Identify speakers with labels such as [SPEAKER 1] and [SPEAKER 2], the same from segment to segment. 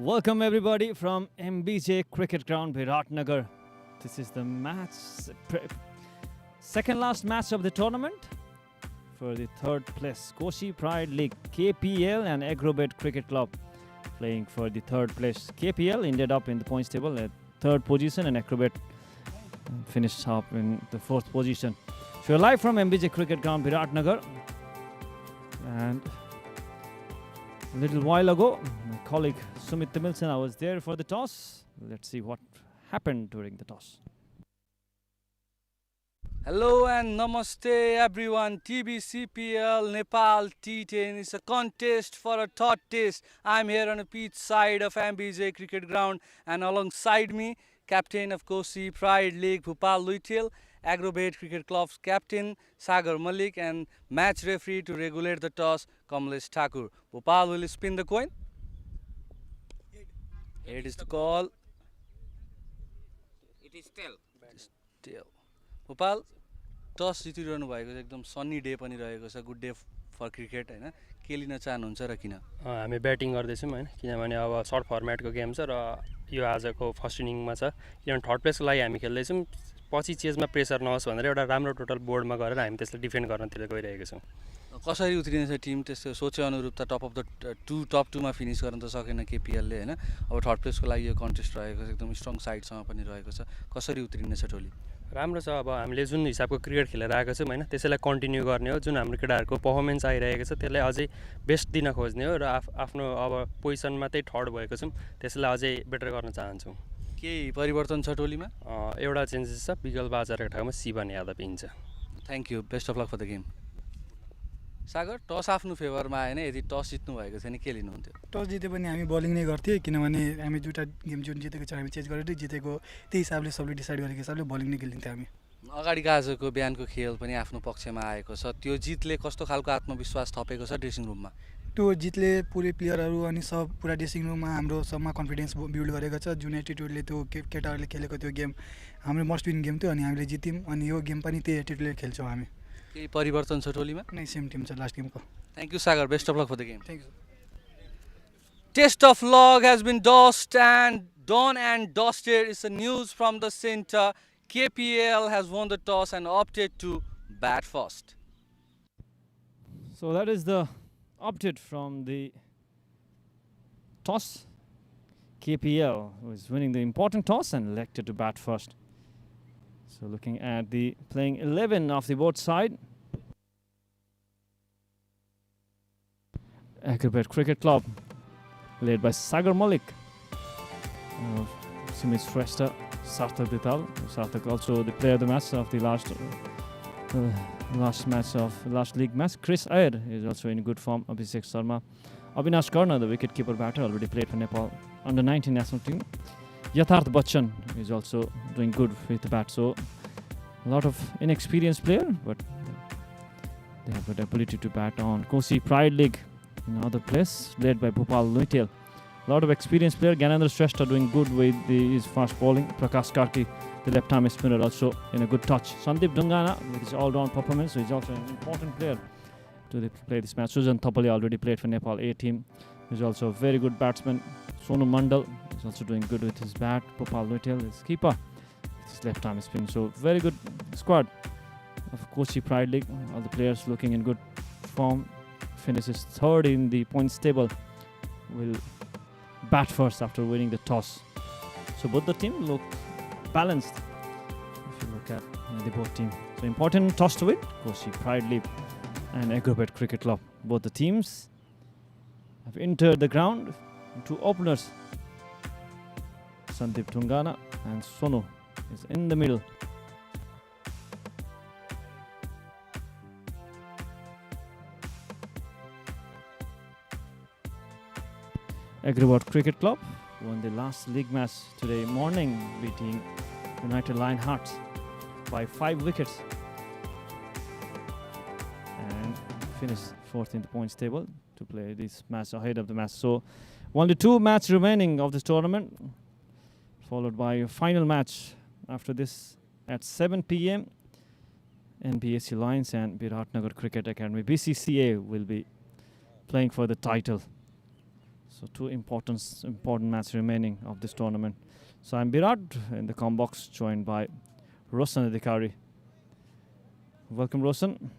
[SPEAKER 1] Welcome everybody from MBJ Cricket Ground, Viratnagar. This is the second last match of the tournament for the third place. KOSHI Pride League, KPL and AGRO Cricket Club playing for the third place. KPL ended up in the points table at third position and AGRO finished up in the fourth position. So we're live from MBJ Cricket Ground, Viratnagar. And a little while ago, my colleague Sumit Timilson, I was there for the toss. Let's see what happened during the toss.
[SPEAKER 2] Hello and namaste everyone. TBCPL Nepal T10 is a contest for a third test. I'm here on the pitch side of MBJ Cricket Ground, and alongside me, captain of KOSHI Pride League Bhupal Luitel, AGRO Cricket Club's captain Sagar Malik, and match referee to regulate the toss Kamlesh Thakur. Bhupal will spin the coin. Head is the call.
[SPEAKER 3] It is tail.
[SPEAKER 2] Tail. Bhopal टस जितिरहनु भएको छ, एकदम Sunny day पनि रहेको छ, good day फर cricket हैन, के लिन चाहनुहुन्छ र किन?
[SPEAKER 4] हामी ब्याटिङ गर्दैछौँ हैन, किनभने अब सर्ट फर्मेटको गेम छ र यो आजको फर्स्ट इनिङमा छ, किनभने थर्ड प्लेसको लागि हामी खेल्दैछौँ। पछि चेजमा प्रेसर नहोस् भनेर एउटा राम्रो टोटल बोर्डमा गरेर हामी त्यसलाई डिफेन्ड गर्नतिर गइरहेको छौँ।
[SPEAKER 2] कसरी उत्रिनेछ टिम त्यसको सोचे अनुरूप त टप टप 2 मा फिनिस गर्न त सकेन केपीएलले हैन। अब थर्ड प्लेसको लागि यो कन्टेस्ट रहेको छ, एकदम स्ट्रङ साइडसँग पनि रहेको छ। कसरी उत्रिनेछ टोली?
[SPEAKER 4] राम्रो छ। अब हामीले जुन हिसाबको क्रिकेट खेलेर आएको छौँ हैन, त्यसैलाई कन्टिन्यू गर्ने हो। जुन हाम्रो केटाहरूको पर्फर्मेन्स आइरहेको छ त्यसलाई अझै बेस्ट दिन खोज्ने हो र आफ्नो अब पोजिसनमा त्यही थर्ड भएको छौँ, त्यसलाई अझै बेटर गर्न चाहन्छौँ।
[SPEAKER 2] केही परिवर्तन छ टोलीमा?
[SPEAKER 4] एउटा चेन्जेस छ, विगल बाजारको ठाउँमा शिवन यादव हिँड्छ।
[SPEAKER 2] Thank you, best of luck for the game. Sagar, toss आफ्नो फेभरमा आएन, यदि टस जित्नु भएको थियो नि के लिनुहुन्थ्यो?
[SPEAKER 5] टस जिते पनि हामी बलिङ नै गर्थ्यौँ, किनभने हामी दुईवटा गेम जुन जितेको छ हामी चेन्ज गरेर जितेको त्यही हिसाबले सबले डिसाइड गरेको हिसाबले बलिङ नै खेलिन्थ्यौँ हामी।
[SPEAKER 2] अगाडिको आजको बिहानको खेल पनि आफ्नो पक्षमा आएको छ, त्यो जितले कस्तो खालको आत्मविश्वास थपेको छ ड्रेसिङ रुममा?
[SPEAKER 5] त्यो जितले पुरै प्लेयरहरू अनि सब पुरा ड्रेसिङ रुममा हाम्रो सबमा कन्फिडेन्स बिल्ड गरेको छ। जुन एटिट्युडले त्यो केटाहरूले खेलेको त्यो गेम हाम्रो मस्ट विन गेम थियो अनि हामीले जित्यौँ, अनि यो गेम पनि त्यही एटिट्युडले खेल्छौँ हामी।
[SPEAKER 2] केही परिवर्तन छ टोलीमा?
[SPEAKER 5] नै सेम टिम छ लास्ट गेमको।
[SPEAKER 2] Thank you Sagar, best of luck for the game.
[SPEAKER 5] Thank you.
[SPEAKER 2] Test of luck has been done and dusted. It's the news from the center. KPL has won the toss and opted to bat first.
[SPEAKER 1] So that is the update from the toss. KPL was winning the important toss and elected to bat first. So looking at the playing 11 of the both side. AGRO Cricket Club led by Sagar Malik, Sumit Shrestha, Sarthak Dital. Sarthak also the player of the match of the last league match. Chris Iyer is also in good form. Abhishek Sharma, Avinash Karna, the wicket-keeper batter, already played for Nepal under-19 national team. Yatharth Bachchan is also doing good with the bat. So a lot of inexperienced player, but they have the ability to bat on. KOSHI Pride League in other place, led by Bhupal Luitel. A lot of experienced player. Gyanendra Shrestha doing good with his fast bowling. Prakash Karki, the left-arm spinner, also in a good touch. Sandeep Dungana with his all-round performance, so he's also an important player to play this match. Sujan Thapali already played for Nepal A team. He's also a very good batsman. Sonu Mandal is also doing good with his bat. Bhupal Luitel is keeper with his left-arm spin. So very good squad of KOSHI Pride League. All the players looking in good form. Finishes third in the points table, will bat first after winning the toss. So both the team look balanced if you look at the both team. So important toss to win, KOSHI Pride League and AGRO Cricket Club. Both the teams have entered the ground. Two openers, Sandeep Dungana and Sonu is in the middle. AGRO Cricket Club won the last league match today morning, beating United Lion Hearts by 5 wickets and finished fourth in the points table to play this match ahead of the match. So only 2 matches remaining of this tournament, followed by a final match after this at 7 p.m. NBSC Lions and Viratnagar Cricket Academy BCCA will be playing for the title. So two important matches remaining of this tournament. So I'm Virat in the com box, joined by Roshan Adhikari. Welcome, Roshan.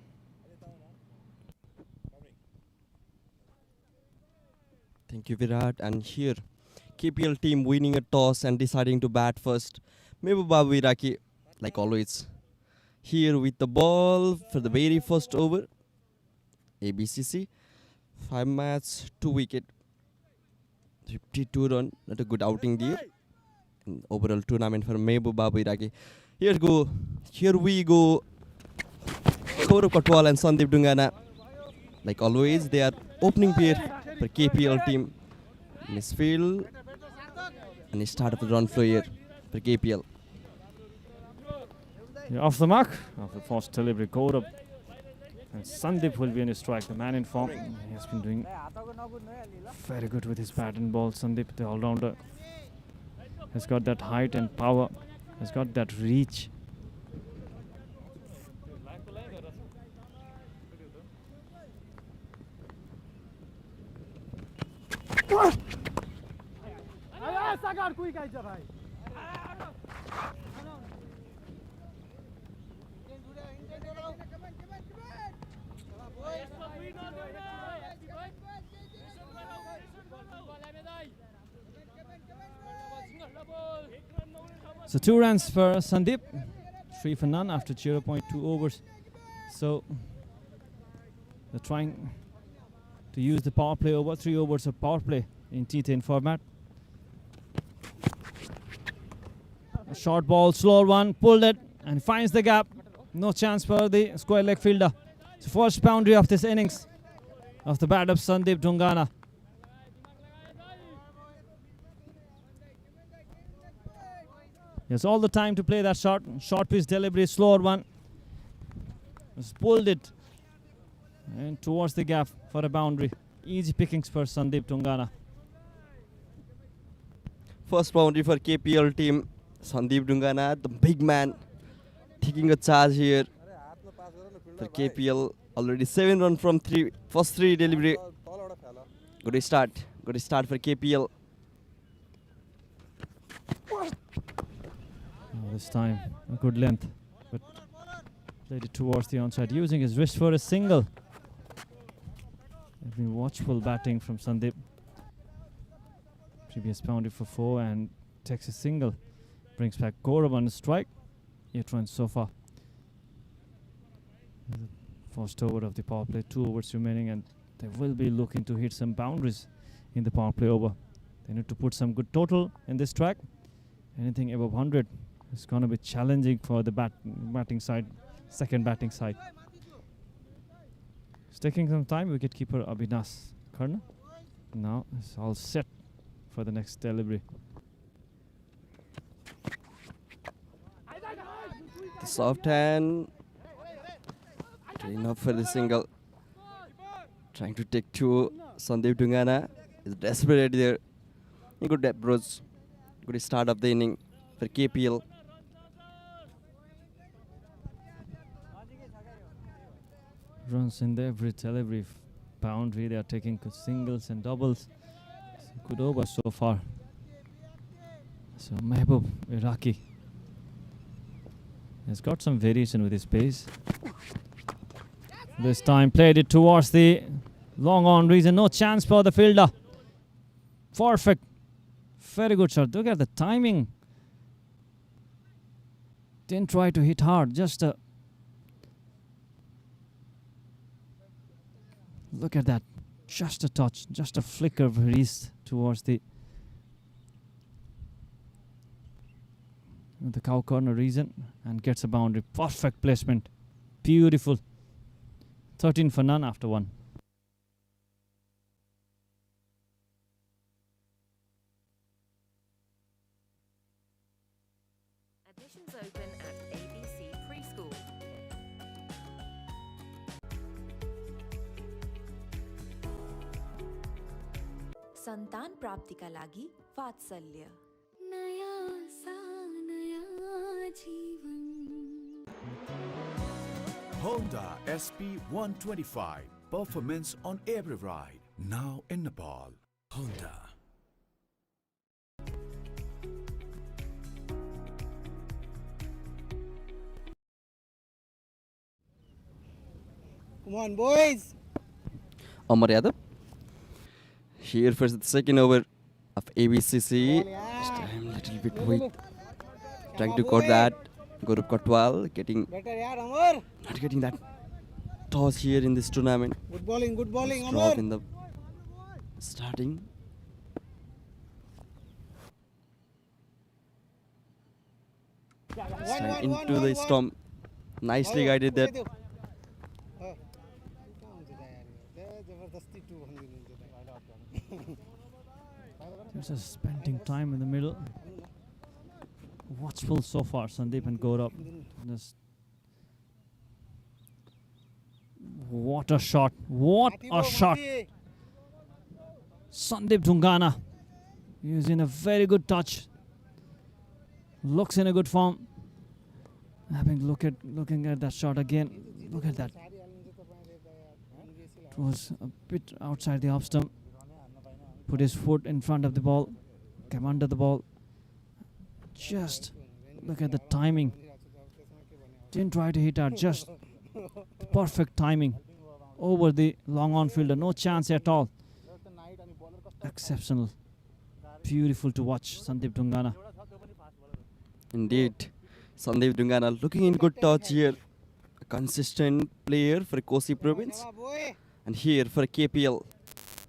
[SPEAKER 3] Thank you, Virat. And here, KPL team winning a toss and deciding to bat first. Mehbooba Viraki, like always, here with the ball for the very first over. ABCC, 5 match, 2 wicket, 52 run. Not a good outing there. Overall tournament for Mehbooba Viraki. Here we go. Gaurav Katwal and Sandeep Dungana. Like always, they are opening pair for KPL team. Misfield and start of the run flow here for KPL.
[SPEAKER 1] Yeah, off the mark of the first delivery, Gaurav. And Sandeep will be in his strike, the man in form. He has been doing very good with his bat and ball. Sandeep, the all-rounder, has got that height and power, has got that reach. So 2 runs for Sandeep, 3 for none after 0.2 overs. So they're trying to use the power play over, 3 overs of power play in T10 format. A short ball, slower one, pulled it and finds the gap. No chance for the square leg fielder. It's the first boundary of this innings of the bat of Sandeep Dungana. He has all the time to play that shot. Short pitch delivery, slower one. Just pulled it and towards the gap for a boundary. Easy pickings for Sandeep Dungana.
[SPEAKER 3] First boundary for KPL team. Sandeep Dungana, the big man, taking a charge here for KPL. Already 7 runs from first 3 delivery. Good start for KPL.
[SPEAKER 1] This time a good length, but played it towards the onside, using his wrist for a single. Very watchful batting from Sandeep. Previous boundary for 4 and takes a single. Brings back Gaurav on the strike. 8 runs so far. The first over of the power play, 2 overs remaining, and they will be looking to hit some boundaries in the power play over. They need to put some good total in this track. Anything above 100 is going to be challenging for the batting side, second batting side. It's taking some time. Wicketkeeper Abhinas Karna now is all set for the next delivery.
[SPEAKER 3] The soft hand, enough for the single. Trying to take 2. Sandeep Dungana is desperate there. A good approach. Good start of the inning for KPL.
[SPEAKER 1] Runs in every delivery boundary. They are taking singles and doubles. Good over so far. So Mehbooba Viraki has got some variation with his pace. This time played it towards the long on reason. No chance for the fielder. Perfect. Very good shot. Look at the timing. Didn't try to hit hard. Just a look at that. Just a touch. Just a flicker of wrist towards the cow corner region and gets a boundary. Perfect placement. Beautiful. 13 for none after 1.
[SPEAKER 6] Admissions open at ABC Preschool. सन्तान प्राप्तिका लागि वात्सल्य नया सा नया जीवन
[SPEAKER 7] Honda SP 125. Performance on every ride. Now in Nepal. Honda.
[SPEAKER 8] Come on, boys.
[SPEAKER 3] Amar Yadav. Here for the second over of ABCC. This time little bit weak. Trying to cut that. Gaurav Kotwal getting
[SPEAKER 8] Better, yaar, Amar.
[SPEAKER 3] not getting that toss here in this tournament.
[SPEAKER 8] Good bowling,
[SPEAKER 3] It's
[SPEAKER 8] Amar.
[SPEAKER 3] drop in the starting. This time into the stump. Nicely guided that.
[SPEAKER 1] Just spending time in the middle. Watchful so far, Sandeep and Gaurav. Just what a shot! What a shot! Sandeep Dungana. He is in a very good touch. Looks in a good form. Looking at that shot again. Look at that. It was a bit outside the off stump. Put his foot in front of the ball. Came under the ball. Just look at the timing. Didn't try to hit out. Just perfect timing. Over the long on fielder. No chance at all. Exceptional. Beautiful to watch, Sandeep Dungana.
[SPEAKER 3] Indeed. Sandeep Dungana looking in good touch here. A consistent player for KOSHI province. And here for KPL.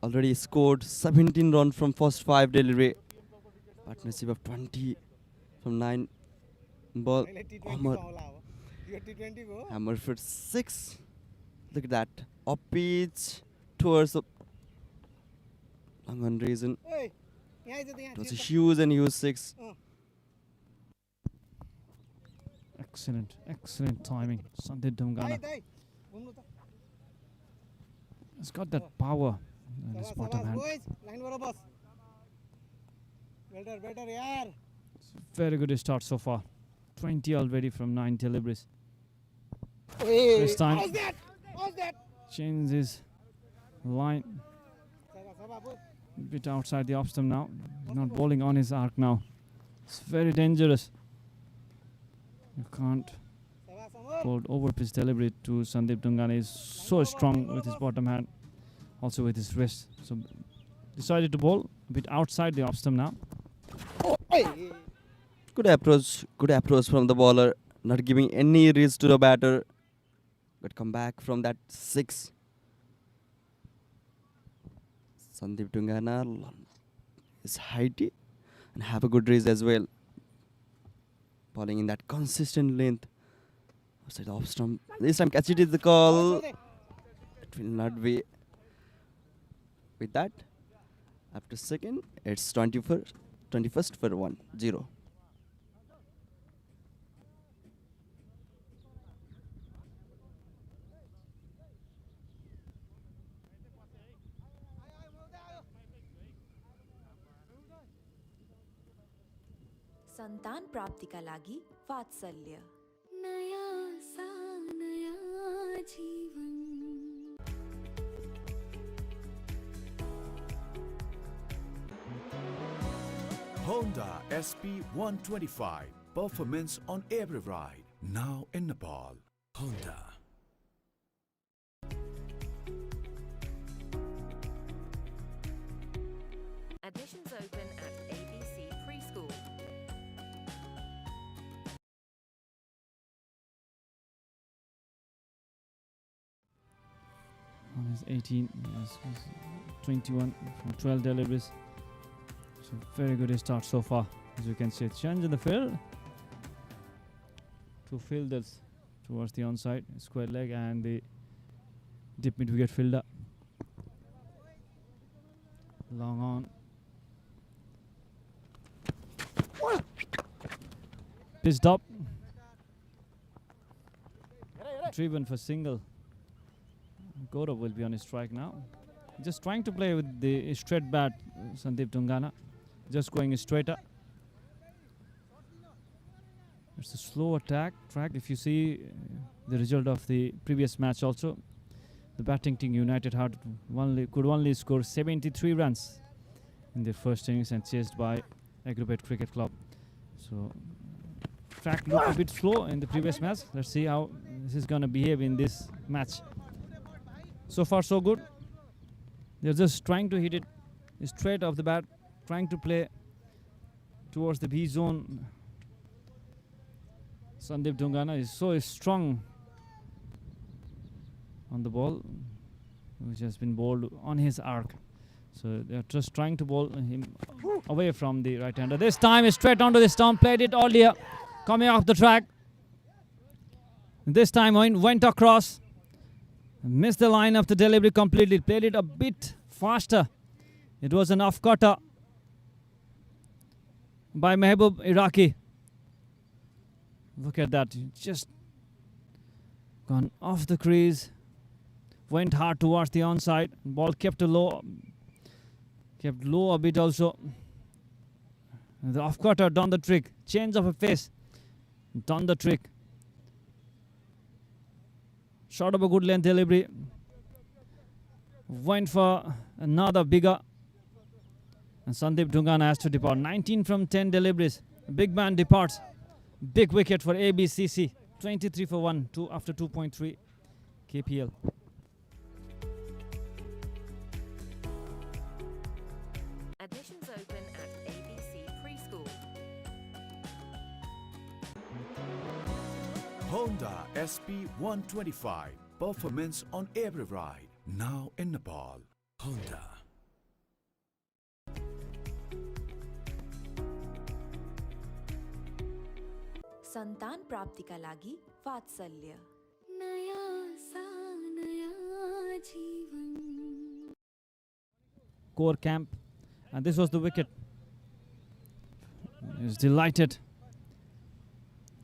[SPEAKER 3] Already scored 17 runs from first 5 delivery. Partnership of 20 from 9 ball. Hammer for 6. Look at that. Up pitch towards the long on reason. It was a huge 6.
[SPEAKER 1] Excellent timing. Sandeep Dungana. He's got that power in his bottom hand. Very good start so far. 20 already from 9 deliveries. This time, changes his line. Bit outside the off stump now. Not bowling on his arc now. It's very dangerous. You can't bowl over pitch delivery to Sandeep Dungana. Is so strong with his bottom hand, also with his wrist. So decided to bowl a bit outside the off stump now.
[SPEAKER 3] Good approach from the bowler. Not giving any risk to the batter. But come back from that 6. Sandeep Dungana is heighty and have a good raise as well. Bowling in that consistent length. Outside the off stump. This time catch it is the call. It will not be. With that, after second, it's 21st for 1-0.
[SPEAKER 6] सन्तान प्राप्तिका लागि वात्सल्य
[SPEAKER 7] Honda SP 125. Performance on every ride. Now in Nepal. Honda.
[SPEAKER 6] Admissions open at ABC Preschool.
[SPEAKER 1] On his 18, yes, 21 from 12 deliveries. So very good start so far. As you can see, change in the field. 2 fielders towards the onside, square leg, and the deep mid wicket fielder. Long on. Pitched up. Driven for single. Gaurav will be on his strike now. Just trying to play with the straight bat, Sandeep Dungana. Just going straighter. It's a slow track. If you see the result of the previous match also, the batting team United could only score 73 runs in their first innings and chased by AGRO Cricket Club. So track looked a bit slow in the previous match. Let's see how this is going to behave in this match. So far so good. They're just trying to hit it straight off the bat, trying to play towards the B zone. Sandeep Dungana is so strong on the ball, which has been bowled on his arc. So they're just trying to bowl him away from the right-hander. This time is straight onto the stump, played it earlier, coming off the track. This time went across, missed the line of the delivery completely, played it a bit faster. It was an off-cutter by Mehboob Iraqi. Look at that, just gone off the crease, went hard towards the onside. Ball kept low a bit also. The off-cutter done the trick. Change of a face, done the trick. Short of a good length delivery. Went for another bigger. And Sandeep Dungana has to depart. 19 from 10 deliveries. Big man departs. Big wicket for ABCC. 23 for 1 after 2.3 KPL.
[SPEAKER 6] Admissions open at ABC Preschool.
[SPEAKER 7] Honda SP 125. Performance on every ride. Now in Nepal. Honda.
[SPEAKER 9] सन्तान प्राप्तिका लागि वात्सल्य
[SPEAKER 1] Core camp, and this was the wicket. He was delighted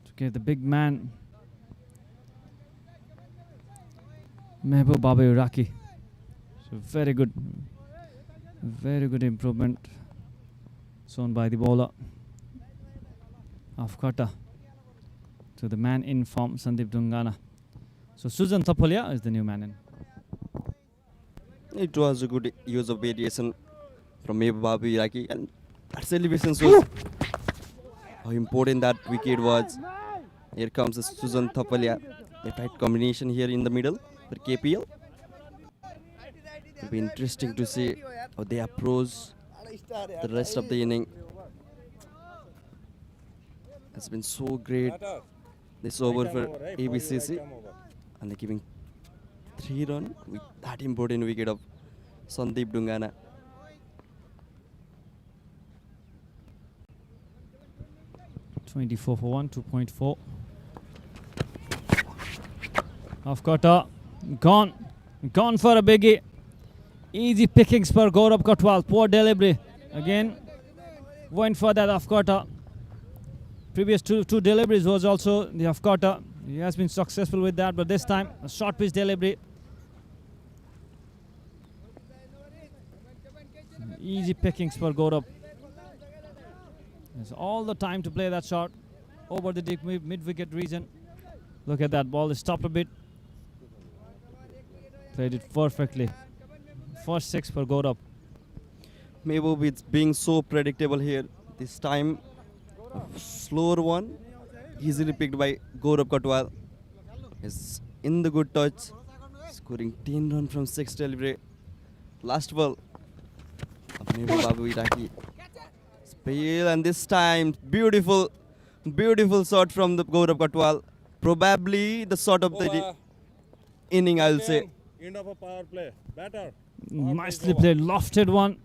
[SPEAKER 1] to get the big man Mehboob Baba Iraqi. So very good improvement shown by the bowler. Off-cutter to the man in form, Sandeep Dungana. So Sujan Thapolia is the new man in.
[SPEAKER 3] It was a good use of variation from Mehboob Baba Iraqi, and that celebration shows how important that wicket was. Here comes Sujan Thapolia, a tight combination here in the middle for KPL. It will be interesting to see how they approach the rest of the inning. It's been so great this over for ABCC, and they're giving 3 runs with that important wicket of Sandeep Dungana.
[SPEAKER 1] (24 for 1, 2.4). Off-cutter, gone for a biggie. Easy pickings for Gaurav Kotwal. Poor delivery again. Went for that off-cutter. Previous two deliveries was also the off-cutter. He has been successful with that, but this time a short pitch delivery. Easy pickings for Gaurav. There's all the time to play that shot over the deep mid-wicket region. Look at that ball, stopped a bit. Played it perfectly. First 6 for Gaurav.
[SPEAKER 3] Mehboob is being so predictable here. This time, a slower one, easily picked by Gaurav Kotwal. Is in the good touch, scoring 10 runs from 6 delivery. Last ball of Mehboob Baba Iraqi. Spell, and this time, beautiful shot from the Gaurav Kotwal. Probably the shot of the inning, I'll say.
[SPEAKER 10] End of a power play. Batter.
[SPEAKER 1] Nicely played, lofted one.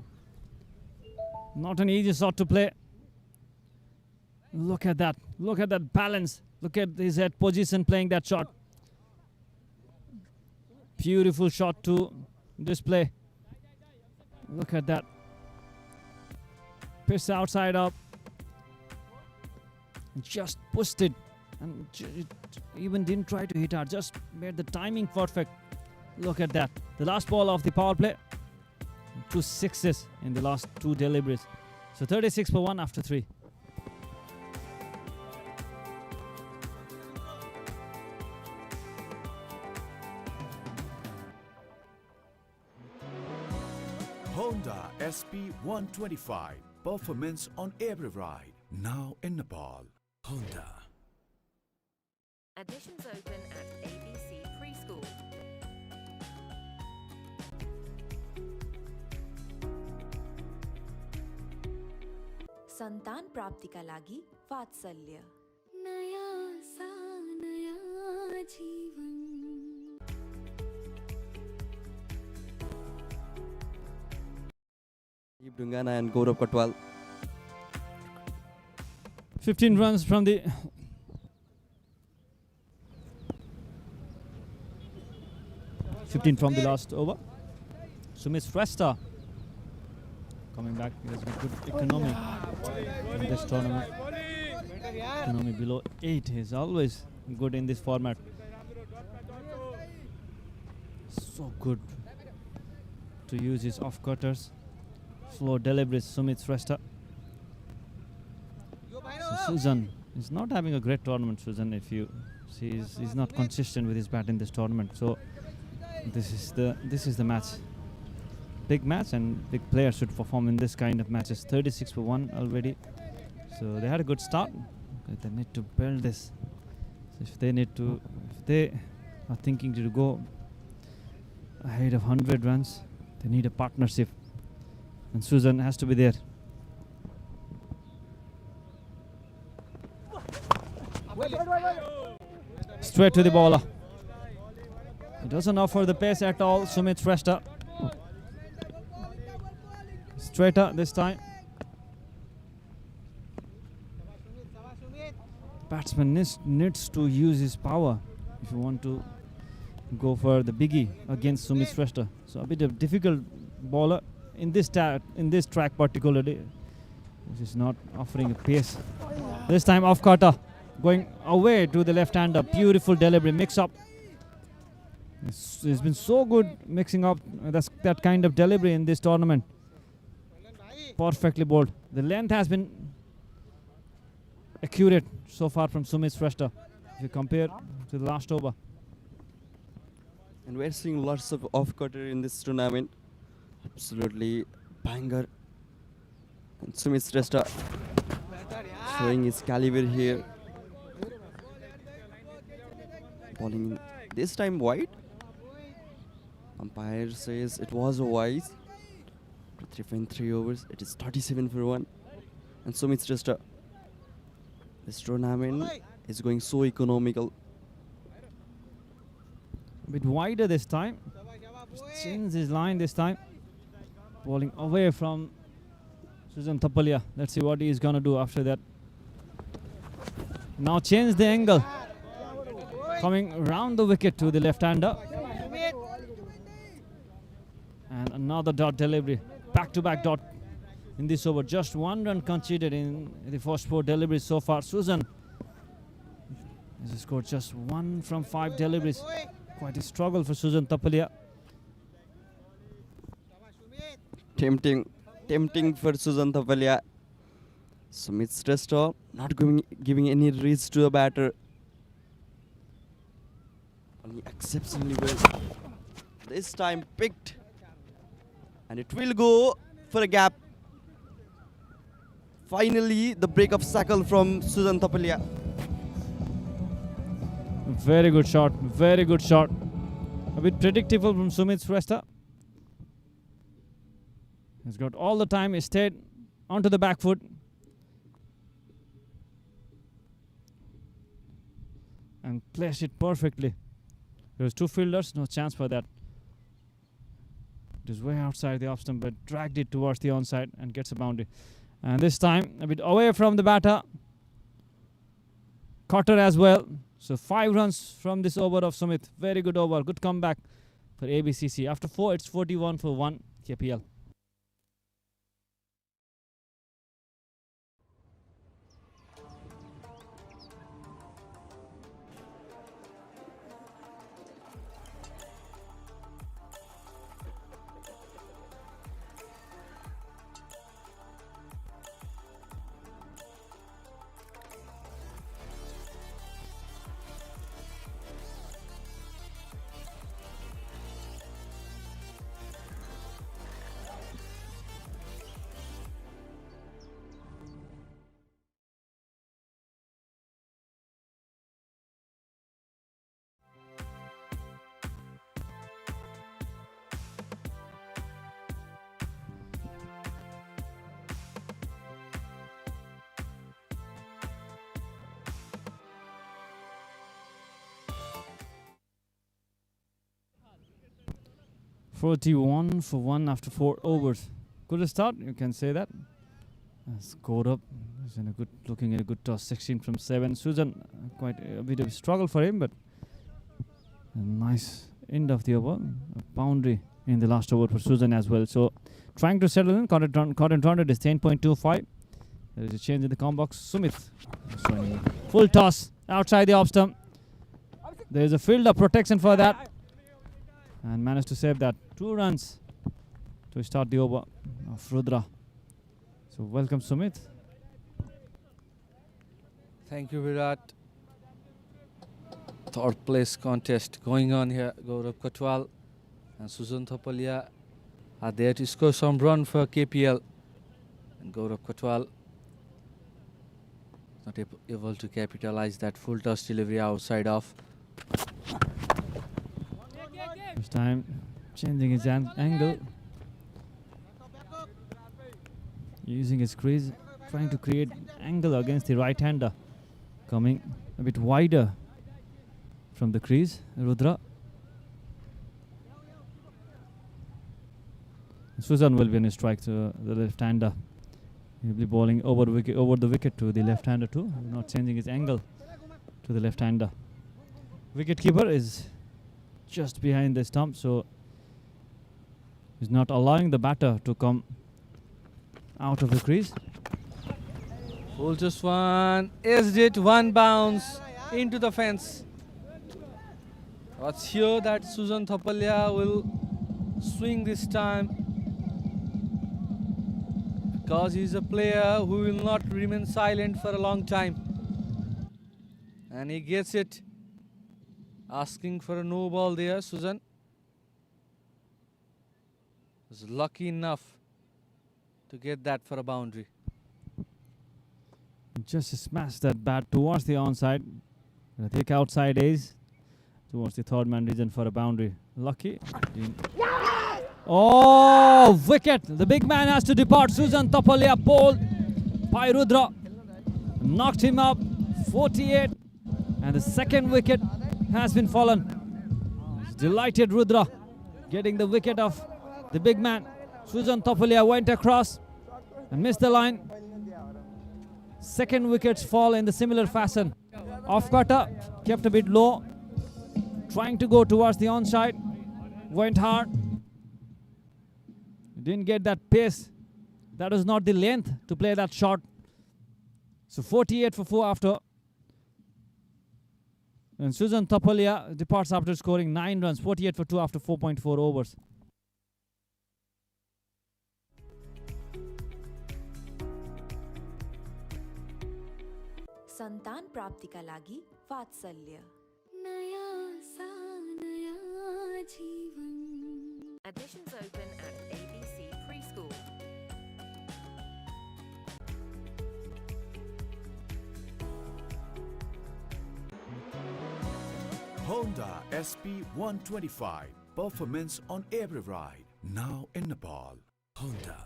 [SPEAKER 1] Not an easy shot to play. Look at that balance. Look at his head position playing that shot. Beautiful shot to display. Look at that. Pitch outside up. Just pushed it. And it even didn't try to hit hard. Just made the timing perfect. Look at that. The last ball of the power play. 2 sixes in the last 2 deliveries. So 36 for 1 after 3.
[SPEAKER 7] Honda SP 125. Performance on every ride. Now in Nepal. Honda.
[SPEAKER 6] Admissions open at ABC Preschool.
[SPEAKER 9] सन्तान प्राप्तिका लागि वात्सल्य
[SPEAKER 3] Dungana and Gaurav Katwal.
[SPEAKER 1] 15 runs from the 15 from the last over. Sumit Shrestha coming back. He has got good economy in this tournament. Economy below 8 is always good in this format. So good to use his off-cutters. Slow deliveries, Sumit Shrestha. So Susan is not having a great tournament, Susan. If you see, he's not consistent with his bat in this tournament. So this is the match. Big match, and big players should perform in this kind of matches. 36 for 1 already. So they had a good start. They need to build this. So if they are thinking to go ahead of 100 runs, they need a partnership. And Susan has to be there. Straight to the bowler. He doesn't offer the pace at all, Sumit Shrestha. Straighter this time. Batsman needs to use his power if you want to go for the biggie against Sumit Shrestha. So a bit of difficult bowler in this track particularly. This is not offering a pace. This time off cutter, going away to the left-hander. Beautiful delivery, mix up. He's been so good mixing up that kind of delivery in this tournament. Perfectly bowled. The length has been accurate so far from Sumit Shrestha if you compare to the last over.
[SPEAKER 3] And we're seeing lots of off-cutter in this tournament. Absolutely banger. And Sumit Shrestha showing his caliber here. Bowling this time wide. Umpire says it was a wide. 3.3 overs. It is 37 for 1. And Sumit Shrestha. This tournament is going so economical.
[SPEAKER 1] A bit wider this time. Change his line this time. Bowling away from Susan Thapalia. Let's see what he is going to do after that. Now change the angle. Coming round the wicket to the left-hander. And another dot delivery. Back-to-back dot in this over. Just 1 run conceded in the first 4 deliveries so far. Susan has scored just 1 from 5 deliveries. Quite a struggle for Susan Thapalia.
[SPEAKER 3] Tempting for Susan Thapalia. Sumit Shrestha not giving any reach to the batter. Only exceptionally well. This time picked. And it will go for a gap. Finally, the break of cycle from Susan Thapalia.
[SPEAKER 1] Very good shot. Very good shot. A bit predictable from Sumit Shrestha. He's got all the time. He stayed onto the back foot. And placed it perfectly. There was 2 fielders. No chance for that. It was way outside the off stump, but dragged it towards the onside and gets a boundary. And this time, a bit away from the batter. Cutter as well. So 5 runs from this over of Sumit. Very good over. Good comeback for ABCC. After 4, it's 41 for 1 KPL. 41 for 1 after 4 overs. Good start, you can say that. Scored up. He's in a good, looking at a good toss. 16 from 7. Susan, quite a bit of struggle for him, but a nice end of the over. A boundary in the last over for Susan as well. So trying to settle in. Cotton rounded is 10.25. There is a change in the com box. Sumit. Full toss outside the off stump. There is a field of protection for that. And managed to save that. 2 runs to start the over of Rudra. So welcome Sumit.
[SPEAKER 2] Thank you, Virat. Third place contest going on here. Gaurav Katwal and Susan Thapalia are there to score some run for KPL. And Gaurav Katwal not able to capitalize that full toss delivery outside off.
[SPEAKER 1] This time changing his angle. Using his crease, trying to create angle against the right-hander. Coming a bit wider from the crease, Rudra. Susan will be in a strike to the left-hander. He'll be bowling over the wicket to the left-hander too. Not changing his angle to the left-hander. Wicket-keeper is just behind the stump, so he's not allowing the batter to come out of the crease.
[SPEAKER 2] Full just one. Is it one bounce into the fence? Let's hear that Susan Thapalia will swing this time, because he's a player who will not remain silent for a long time. And he gets it. Asking for a no ball there, Susan. Was lucky enough to get that for a boundary.
[SPEAKER 1] Just smashed that bat towards the onside. I think outside is towards the third man region for a boundary. Lucky. Oh, wicket. The big man has to depart. Susan Thapalia bowled by Rudra. Knocked him up. 48. And the second wicket has been fallen. Delighted Rudra getting the wicket of the big man. Susan Thapalia went across and missed the line. Second wickets fall in the similar fashion. Off cutter, kept a bit low. Trying to go towards the onside. Went hard. Didn't get that pace. That was not the length to play that shot. So 48 for 4 after. And Susan Thapalia departs after scoring 9 runs. 48 for 2 after 4.4 overs.
[SPEAKER 9] सन्तान प्राप्तिका लागि वात्सल्य
[SPEAKER 6] Admissions open at ABC Preschool.
[SPEAKER 7] Honda SP 125. Performance on every ride. Now in Nepal. Honda.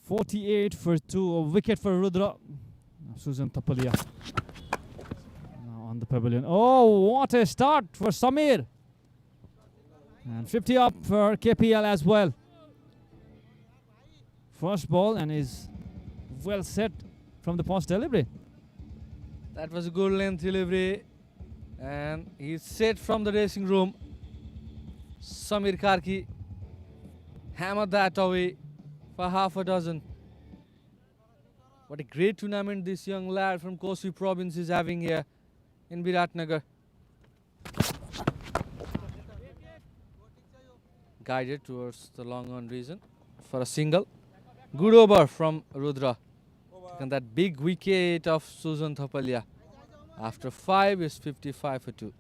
[SPEAKER 1] .48 for 2, a wicket for Rudra. Susan Thapalia now on the pavilion. Oh, what a start for Samir. And 50 up for KPL as well. First ball and is well set from the post delivery.
[SPEAKER 2] That was a good length delivery. And he's set from the dressing room. Samir Karki hammered that away for half a dozen. What a great tournament this young lad from KOSHI province is having here in Viratnagar. Guided towards the long on region for a single. Good over from Rudra. Taken that big wicket of Susan Thapalia. After 5 is 55 for 2.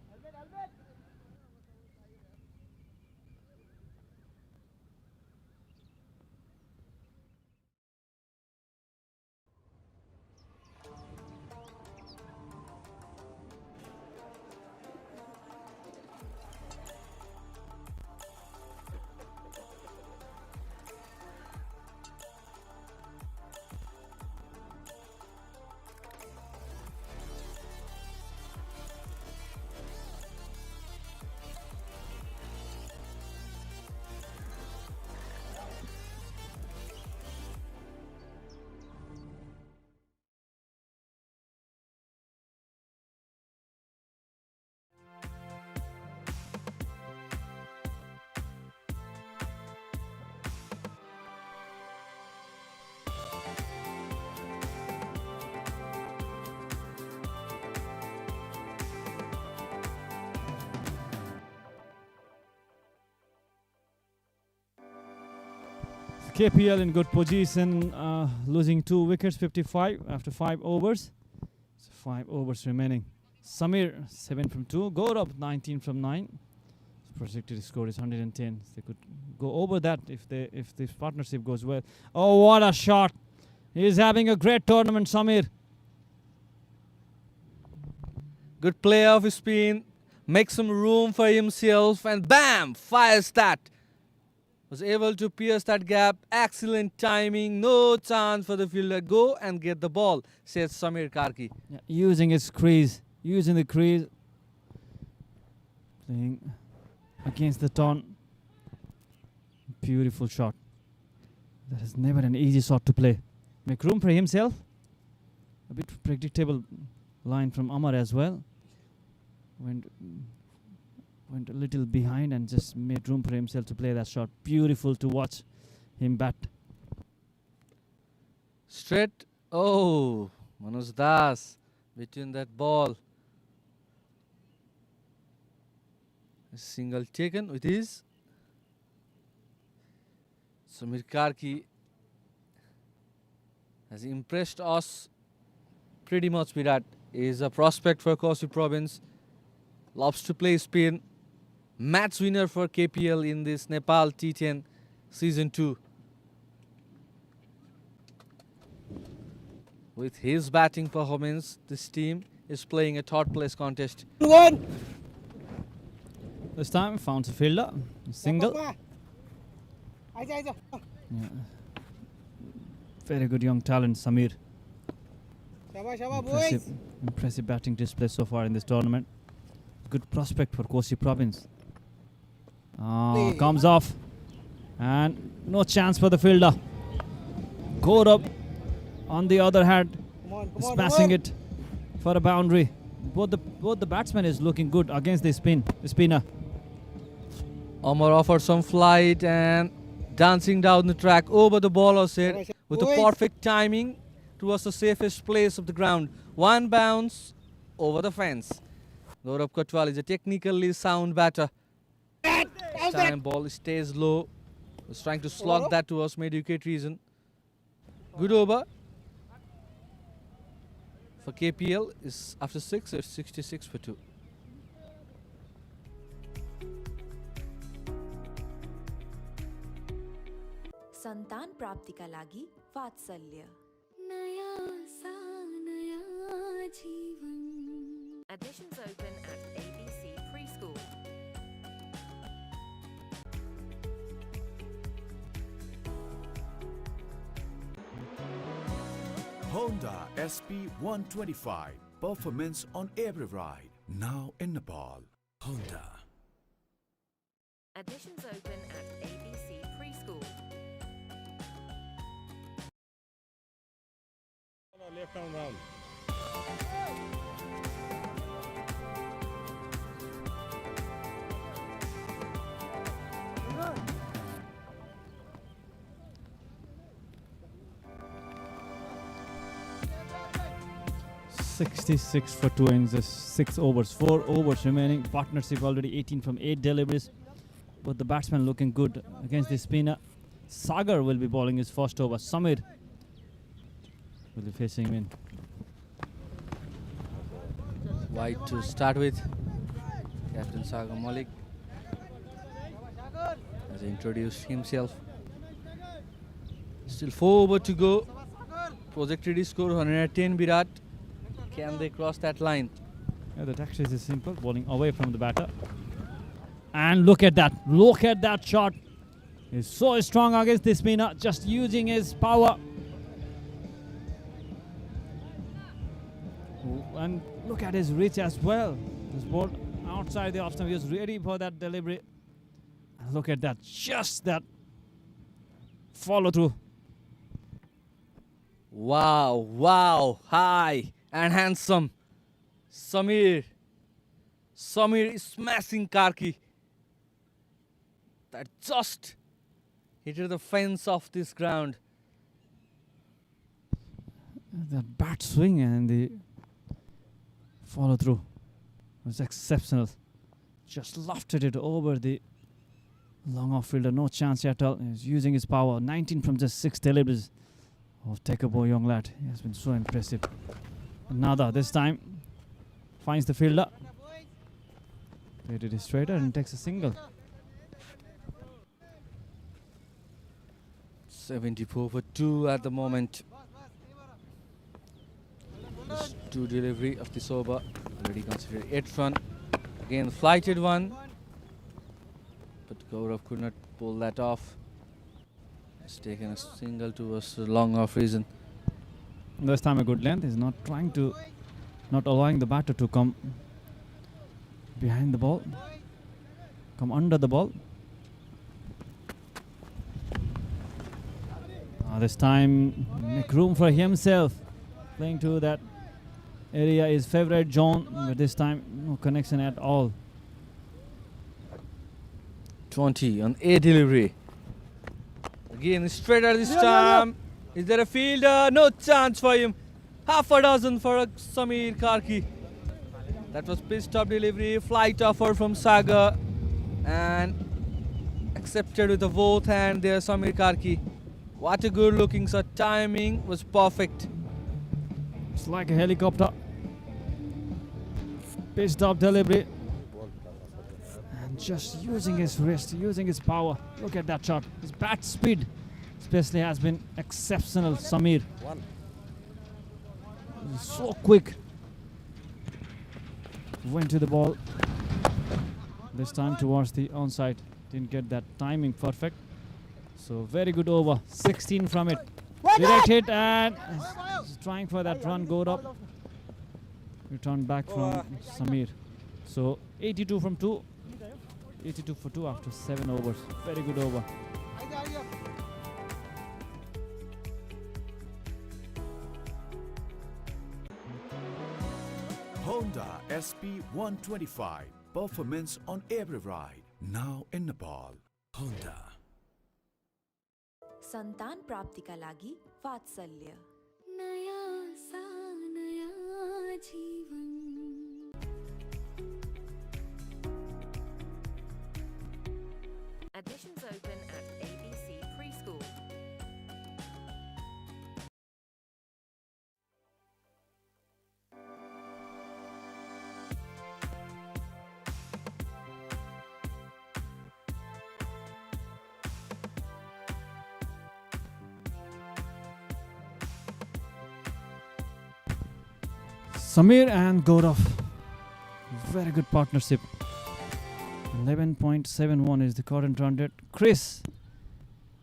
[SPEAKER 1] KPL in good position, losing 2 wickets, 55 after 5 overs. So 5 overs remaining. Samir 7 from 2, Gaurav 19 from 9. Projected score is 110. They could go over that if this partnership goes well. Oh, what a shot! He's having a great tournament, Samir.
[SPEAKER 2] Good play of spin, makes some room for himself, and bam! Fires that. Was able to pierce that gap. Excellent timing. No chance for the fielder. Go and get the ball, says Samir Karki.
[SPEAKER 1] Yeah, using his crease, using the crease, playing against the ton. Beautiful shot. That is never an easy shot to play. Make room for himself. A bit predictable line from Amar as well. Went a little behind and just made room for himself to play that shot. Beautiful to watch him bat.
[SPEAKER 2] Straight. Oh, Manoj Das between that ball. A single taken with his. Samir Karki has impressed us pretty much. Virat is a prospect for KOSHI province. Loves to play spin. Match winner for KPL in this Nepal T10 Season 2. With his batting performance, this team is playing a third place contest.
[SPEAKER 1] This time found a fielder, single. Yeah. Very good young talent, Samir. Impressive batting display so far in this tournament. Good prospect for KOSHI province. Comes off, and no chance for the fielder. Gaurav on the other hand is passing it for a boundary. Both the batsmen is looking good against the spinner.
[SPEAKER 2] Amar offered some flight and dancing down the track over the ball set with a perfect timing towards the safest place of the ground. One bounce over the fence. Gaurav Kotwal is a technically sound batter. This time ball stays low. Was trying to slog that towards mid-wicket reason. Good over for KPL is after 6, it's 66 for 2.
[SPEAKER 9] सन्तान प्राप्तिका लागि वात्सल्य
[SPEAKER 6] Admissions open at ABC Preschool.
[SPEAKER 7] Honda SP 125. Performance on every ride. Now in Nepal. Honda.
[SPEAKER 6] Admissions open at ABC Preschool.
[SPEAKER 10] Left arm round.
[SPEAKER 1] .66 for 2 innings, 6 overs, 4 overs remaining. Partnership already 18 from 8 deliveries. But the batsman looking good against the spinner. Sagar will be bowling his first over. Samir will be facing him in.
[SPEAKER 2] Wide to start with. Captain Sagar Malik has introduced himself. Still 4 over to go. Projected score 110. Virat. Can they cross that line?
[SPEAKER 1] Yeah, the tactics is simple. Bowling away from the batter. And look at that. Look at that shot. He's so strong against the spinner. Just using his power. And look at his reach as well. This ball outside the off stump. He was ready for that delivery. And look at that. Just that follow through.
[SPEAKER 2] Wow, wow, high and handsome. Samir is smashing Karki. That just hit the fence of this ground.
[SPEAKER 1] The bat swing and the follow through was exceptional. Just lofted it over the Long off fielder, no chance at all. He's using his power. 19 from just 6 deliveries of Tekabo, young lad. He has been so impressive. Nada this time finds the fielder. Played it straighter and takes a single.
[SPEAKER 2] 74 for 2 at the moment. Just 2 delivery of this over. Already considered 8 run. Again, flighted one. But Gaurav could not pull that off. He's taken a single towards the long off reason.
[SPEAKER 1] This time a good length. He's not allowing the batter to come behind the ball, come under the ball. This time make room for himself, playing to that area, his favorite zone, but this time no connection at all.
[SPEAKER 2] 20 on a delivery. Again, straighter this time. Is there a fielder? No chance for him. Half a dozen for Samir Karki. That was pitched up delivery, flight offer from Saga, and accepted with a both hand there, Samir Karki. What a good looking shot. Timing was perfect.
[SPEAKER 1] It's like a helicopter. Pitched up delivery. And just using his wrist, using his power. Look at that shot. His bat speed especially has been exceptional, Samir. So quick. Went to the ball. This time towards the onside. Didn't get that timing perfect. So very good over. 16 from it. Direct hit and trying for that run. Go up. Return back from Samir. So 82 from 2. 82 for 2 after 7 overs. Very good over.
[SPEAKER 7] Honda SP 125. Performance on every ride. Now in Nepal. Honda.
[SPEAKER 9] सन्तान प्राप्तिका लागि वात्सल्य
[SPEAKER 6] Admissions open at ABC Preschool.
[SPEAKER 1] Samir and Gaurav. Very good partnership. 11.71 is the current run rate. Chris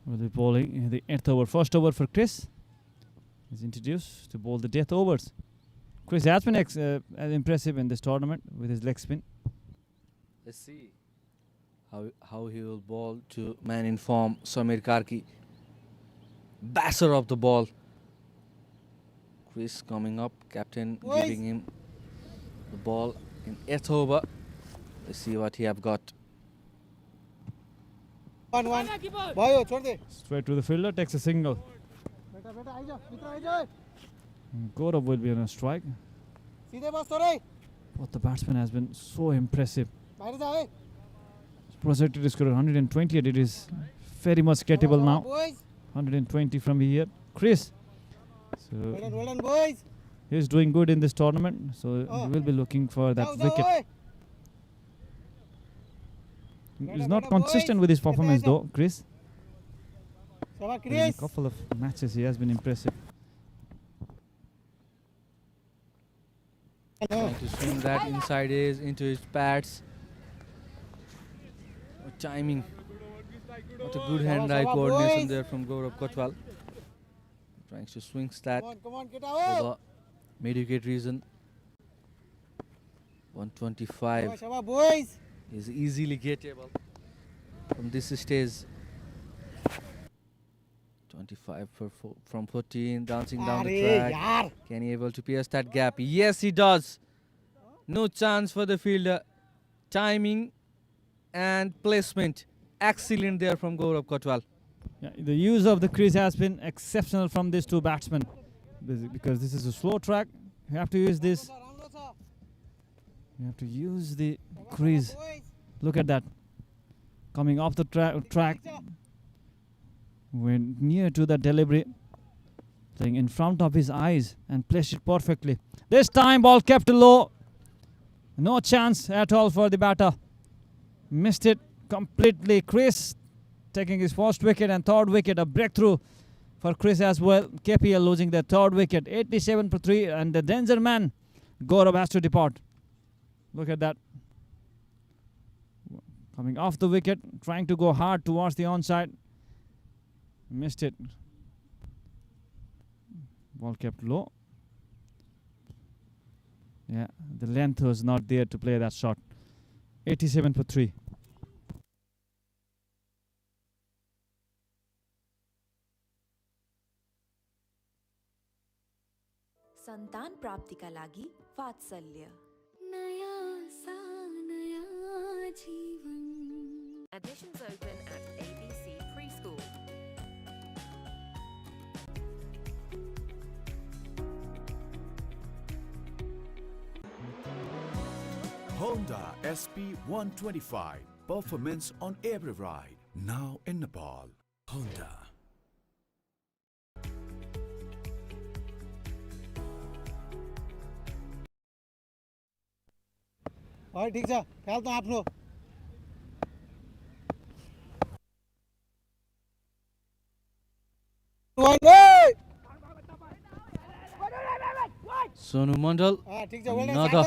[SPEAKER 1] will be bowling in the 8th over. First over for Chris. He's introduced to bowl the death overs. Chris has been impressive in this tournament with his leg spin.
[SPEAKER 2] Let's see how he will bowl to man in form, Samir Karki. Basser of the ball. Chris coming up, captain giving him the ball in 8th over. Let's see what he have got.
[SPEAKER 8] 1-1.
[SPEAKER 1] Straight to the fielder, takes a single. Gaurav will be on a strike. But the batsman has been so impressive. Projected to score 128. It is very much gettable now. 120 from here. Chris. So he's doing good in this tournament. So he will be looking for that wicket. He's not consistent with his performance though, Chris. In a couple of matches he has been impressive.
[SPEAKER 2] Trying to swing that inside into his pads. Timing. What a good hand-eye coordination there from Gaurav Kotwal. Trying to swing that for the mid-wicket reason. 125 is easily gettable from this stage. 25 from 14, dancing down the track. Can he able to pierce that gap? Yes, he does. No chance for the fielder. Timing and placement. Excellent there from Gaurav Kotwal.
[SPEAKER 1] Yeah, the use of the crease has been exceptional from these two batsmen. Because this is a slow track. You have to use this. You have to use the crease. Look at that. coming off the track. Went near to the delivery, playing in front of his eyes and placed it perfectly. This time ball kept low. No chance at all for the batter. Missed it completely. Chris taking his first wicket and third wicket. A breakthrough for Chris as well. KPL losing their third wicket. 87 for 3, and the danger man Gaurav has to depart. Look at that. Coming off the wicket, trying to go hard towards the onside. Missed it. Ball kept low. Yeah, the length was not there to play that shot. 87 for 3.
[SPEAKER 9] सन्तान प्राप्तिका लागि वात्सल्य
[SPEAKER 6] Admissions open at ABC Preschool.
[SPEAKER 7] Honda SP 125. Performance on every ride. Now in Nepal. Honda.
[SPEAKER 8] है ठिक छ ख्याल त आफ्नो
[SPEAKER 2] Sonu Mandal,
[SPEAKER 8] ठिक छ
[SPEAKER 2] another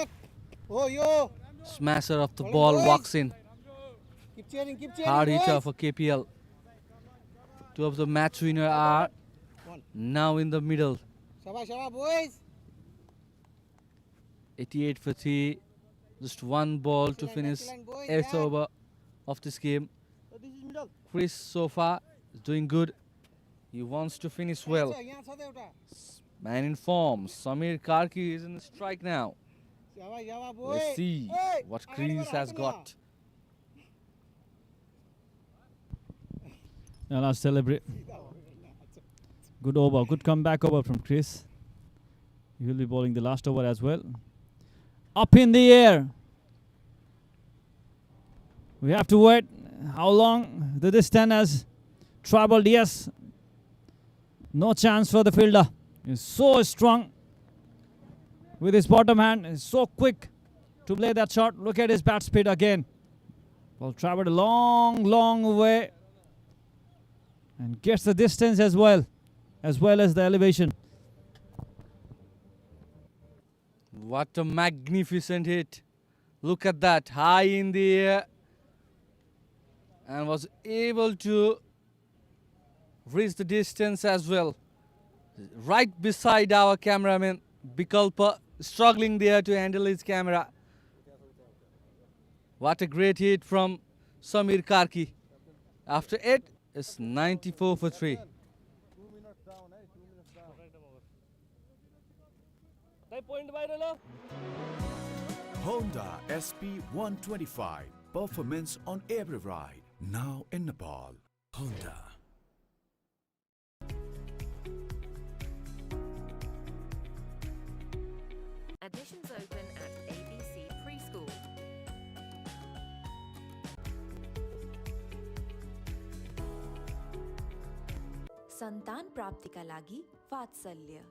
[SPEAKER 8] हो यो
[SPEAKER 2] smasher of the ball, walks in.
[SPEAKER 8] Keep चेयरिङ
[SPEAKER 2] Hard hitter for KPL. Two of the match winner are now in the middle.
[SPEAKER 8] शाबाश शाबाश बोys
[SPEAKER 2] 88 for 3. Just one ball to finish 8th over of this game. Chris so far is doing good. He wants to finish well. Man in form. Samir Karki is in the strike now. Let's see what Chris has got.
[SPEAKER 1] Now let's celebrate. Good over, good comeback over from Chris. He will be bowling the last over as well. Up in the air. We have to wait how long the distance has traveled. Yes. No chance for the fielder. He's so strong with his bottom hand. He's so quick to play that shot. Look at his bat speed again. Ball traveled a long way and gets the distance as well as the elevation.
[SPEAKER 2] What a magnificent hit. Look at that. High in the air. And was able to reach the distance as well. Right beside our cameraman, Bikalpa, struggling there to handle his camera. What a great hit from Samir Karki. After it, it's 94 for 3.
[SPEAKER 7] Honda SP 125. Performance on every ride. Now in Nepal. Honda.
[SPEAKER 6] Admissions open at ABC Preschool.
[SPEAKER 9] सन्तान प्राप्तिका लागि वात्सल्य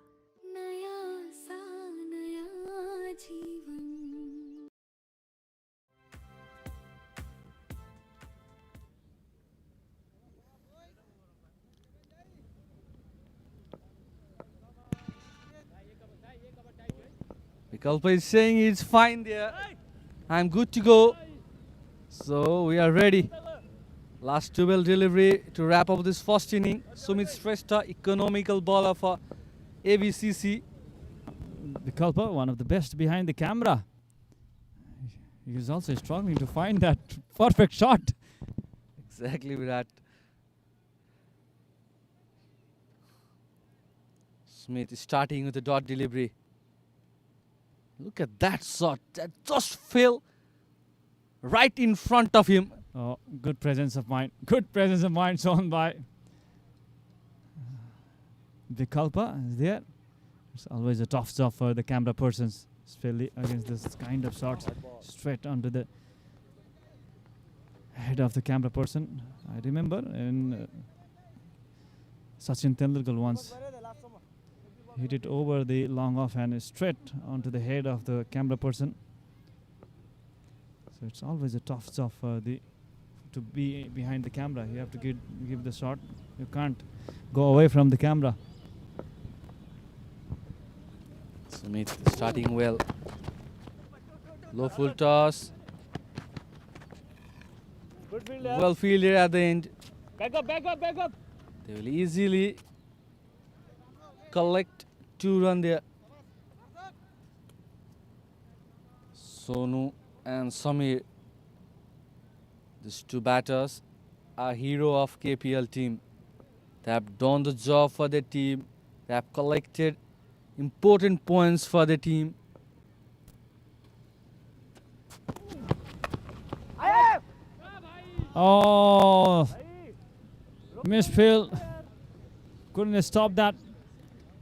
[SPEAKER 2] Vikalpa is saying he's fine there. I'm good to go. So we are ready. Last 12 delivery to wrap up this first inning. Sumit Shrestha, economical bowler for ABCC.
[SPEAKER 1] Vikalpa, one of the best behind the camera. He is also struggling to find that perfect shot.
[SPEAKER 2] Exactly, Virat. Smith is starting with the dot delivery. Look at that shot. That just fell right in front of him.
[SPEAKER 1] Oh, good presence of mind. Good presence of mind shown by Vikalpa is there. It's always a tough job for the camera persons, especially against this kind of shots. Straight onto the ahead of the camera person. I remember in Sachin Tendulkar once hit it over the long off and straight onto the head of the camera person. So it's always a tough job for to be behind the camera. You have to give the shot. You can't go away from the camera.
[SPEAKER 2] Sumit starting well. Low full toss. Well fielded at the end.
[SPEAKER 1] Back up, back up, back up.
[SPEAKER 2] They will easily collect 2 runs there. Sonu and Samir, these 2 batters, are hero of KPL team. They have done the job for the team. They have collected important points for the team.
[SPEAKER 1] Oh, misfield. Couldn't stop that.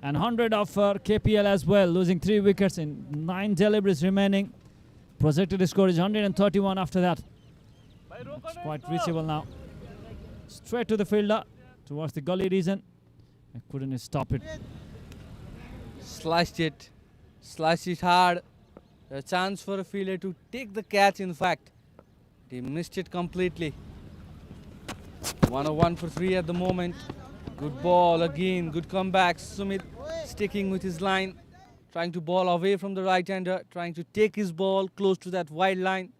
[SPEAKER 1] And 100 of KPL as well, losing 3 wickets in 9 deliveries remaining. Projected score is 131 after that. It's quite reachable now. Straight to the fielder, towards the gully region. I couldn't stop it.
[SPEAKER 2] Slashed it hard. A chance for a fielder to take the catch, in fact. He missed it completely. 101 for 3 at the moment. Good ball again, good comeback. Sumit sticking with his line, trying to ball away from the right-hander, trying to take his ball close to that wide line.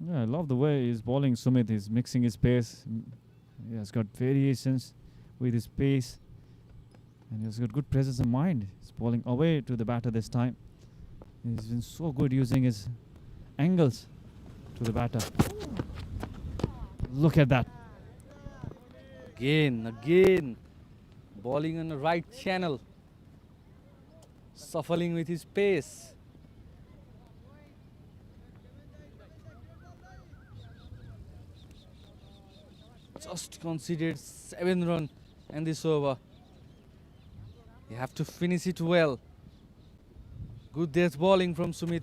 [SPEAKER 1] Yeah, I love the way he's bowling. Sumit is mixing his pace. He has got variations with his pace. And he has got good presence of mind. He's bowling away to the batter this time. He's been so good using his angles to the batter. Look at that.
[SPEAKER 2] Again. Bowling on the right channel. Shuffling with his pace. Just considered 7 runs in this over. You have to finish it well. Good death bowling from Sumit.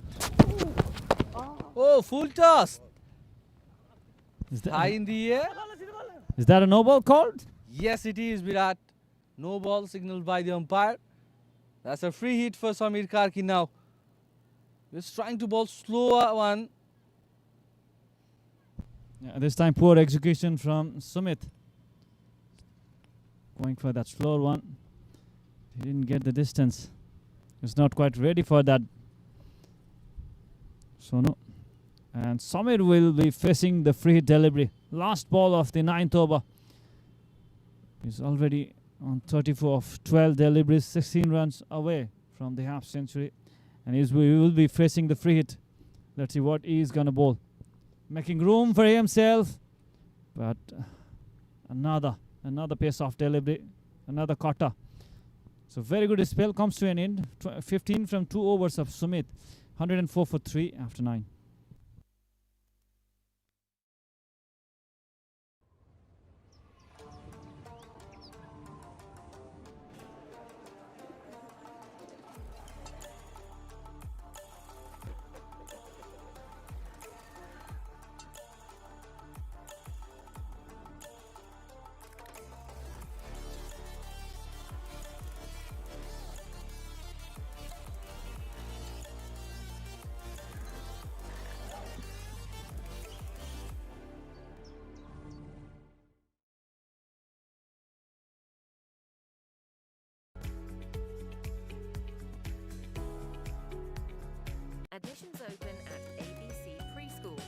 [SPEAKER 2] Oh, full toss. High in the air.
[SPEAKER 1] Is that a no ball called?
[SPEAKER 2] Yes, it is, Virat. No ball signaled by the umpire. That's a free hit for Samir Karki now. Just trying to bowl slower one.
[SPEAKER 1] Yeah, this time poor execution from Sumit. Going for that slower one. He didn't get the distance. He's not quite ready for that. Sonu. And Samir will be facing the free hit delivery. Last ball of the 9th over. He's already on 34 of 12 deliveries, 16 runs away from the half century. And he will be facing the free hit. Let's see what he is going to bowl. Making room for himself. But another pace-off delivery. Another cutter. So very good spell comes to an end. 15 from 2 overs of Sumit. 104 for 3 after 9.
[SPEAKER 6] Admissions open at ABC Preschool.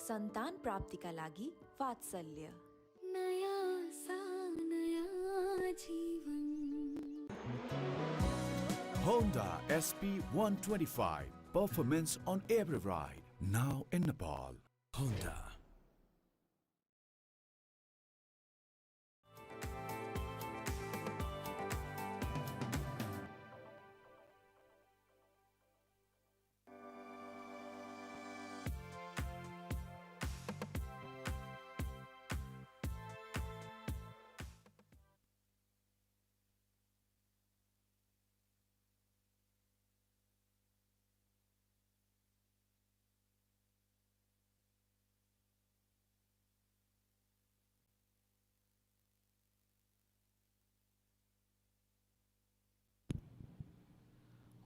[SPEAKER 9] सन्तान प्राप्तिका लागि वात्सल्य
[SPEAKER 7] Honda SP 125. Performance on every ride. Now in Nepal. Honda.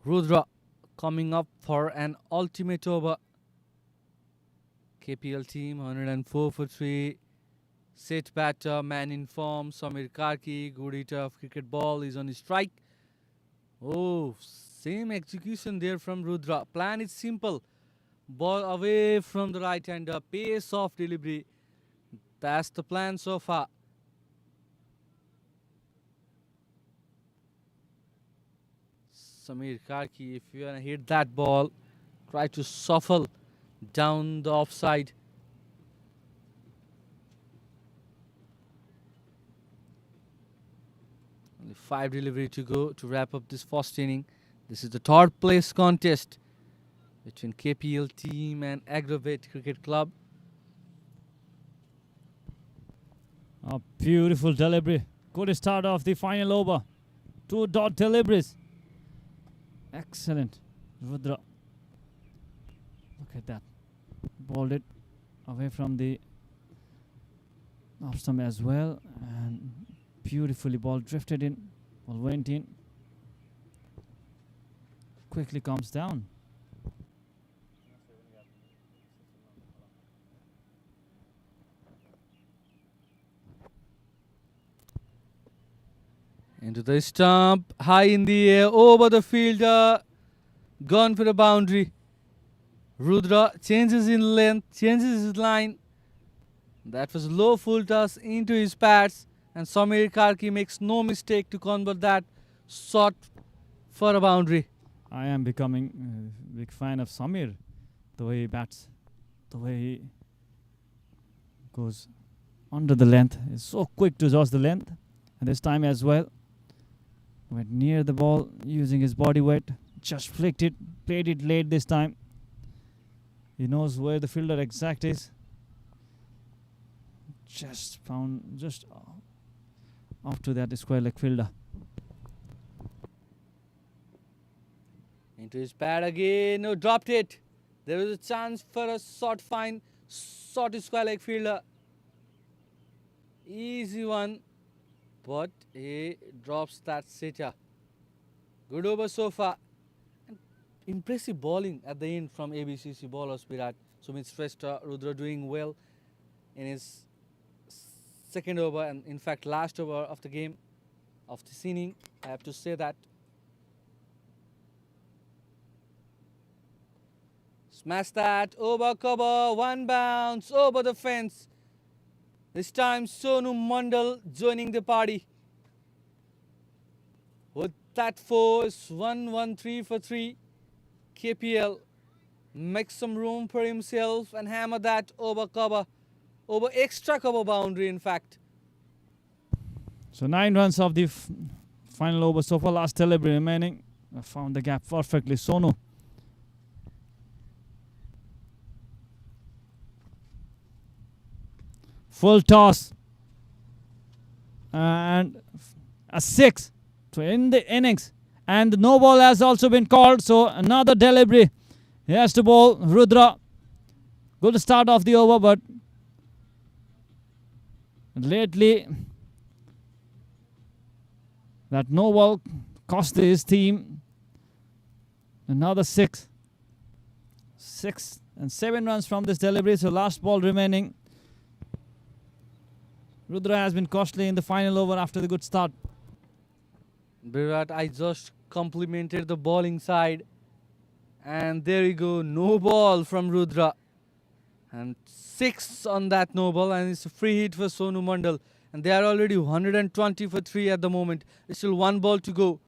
[SPEAKER 2] Rudra coming up for an ultimate over. KPL team 104 for 3. Set batter, man in form, Samir Karki, good hitter of cricket ball, is on his strike. Oh, same execution there from Rudra. Plan is simple. Ball away from the right hander, pace of delivery. That's the plan so far. Samir Karki, if you wanna hit that ball, try to shuffle down the offside. Only 5 delivery to go to wrap up this first inning. This is the third place contest between KPL team and AGRO Cricket Club.
[SPEAKER 1] A beautiful delivery. Good start of the final over. 2 dot deliveries. Excellent. Rudra. Look at that. Bowled it away from the off stump as well. And beautifully ball drifted in. Ball went in. Quickly comes down.
[SPEAKER 2] Into the stump, high in the air, over the fielder, gone for the boundary. Rudra changes in length, changes his line. That was low full toss into his pads, and Samir Karki makes no mistake to convert that shot for a boundary.
[SPEAKER 1] I am becoming a big fan of Samir. The way he bats, the way he goes under the length. He's so quick to adjust the length. And this time as well, went near the ball using his body weight. Just flicked it, played it late this time. He knows where the fielder exact is. Just found just off to that square leg fielder.
[SPEAKER 2] Into his pad again, no, dropped it. There was a chance for a short fine, short square leg fielder. Easy one, but he drops that sitter. Good over so far. And impressive bowling at the end from ABCC bowlers Virat. Sumit Shrestha, Rudra doing well in his second over and in fact last over of the game, of this inning. I have to say that. Smash that, over cover, one bounce, over the fence. This time Sonu Mandal joining the party. With that force, 1-1-3 for 3. KPL makes some room for himself and hammer that over cover, over extra cover boundary in fact.
[SPEAKER 1] So 9 runs of the final over so far, last delivery remaining. I found the gap perfectly, Sonu. Full toss. And a 6 to end the innings. And no ball has also been called, so another delivery. He has to bowl Rudra. Good start of the over, but lately that no ball cost his team another 6. 6 and 7 runs from this delivery, so last ball remaining. Rudra has been costly in the final over after the good start.
[SPEAKER 2] Virat, I just complimented the bowling side. And there you go, no ball from Rudra. And 6 on that no ball, and it's a free hit for Sonu Mandal. And they are already 120 for 3 at the moment. There's still 1 ball to go.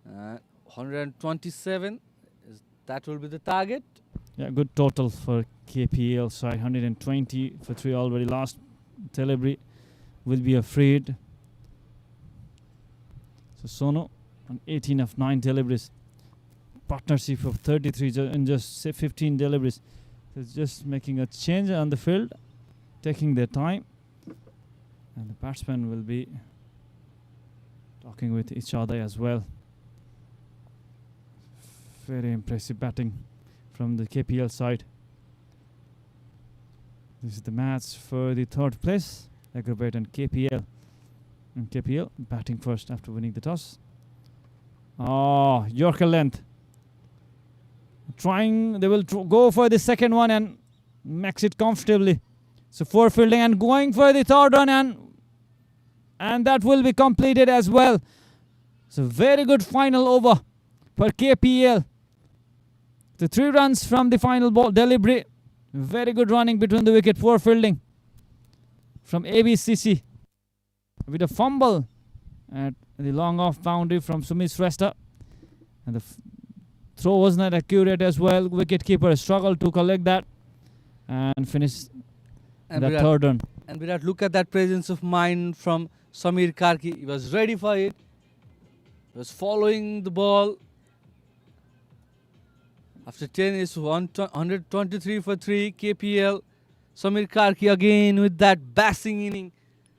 [SPEAKER 2] 127, that will be the target.
[SPEAKER 1] Yeah, good total for KPL side. 120 for 3 already. Last delivery will be a free hit. So Sonu on 18 of 9 deliveries. Partnership of 33 in just 15 deliveries. So it's just making a change on the field, taking their time. And the batsmen will be talking with each other as well. Very impressive batting from the KPL side. This is the match for the 3rd place. AGRO and KPL. And KPL batting first after winning the toss. Oh, Yorker length. Trying, they will go for the second one and max it comfortably. So 4 fielding and going for the third one, and that will be completed as well. So very good final over for KPL. The 3 runs from the final ball delivery. Very good running between the wicket. 4 fielding from ABCC with a fumble at the long off boundary from Sumit Shrestha, and the throw was not accurate as well. Wicketkeeper struggled to collect that and finish
[SPEAKER 2] And
[SPEAKER 1] the
[SPEAKER 2] Virat,
[SPEAKER 1] third run.
[SPEAKER 2] and Virat, look at that presence of mind from Samir Karki. He was ready for it. He was following the ball. After 10 is 123 for 3. KPL. Samir Karki again with that bashing inning.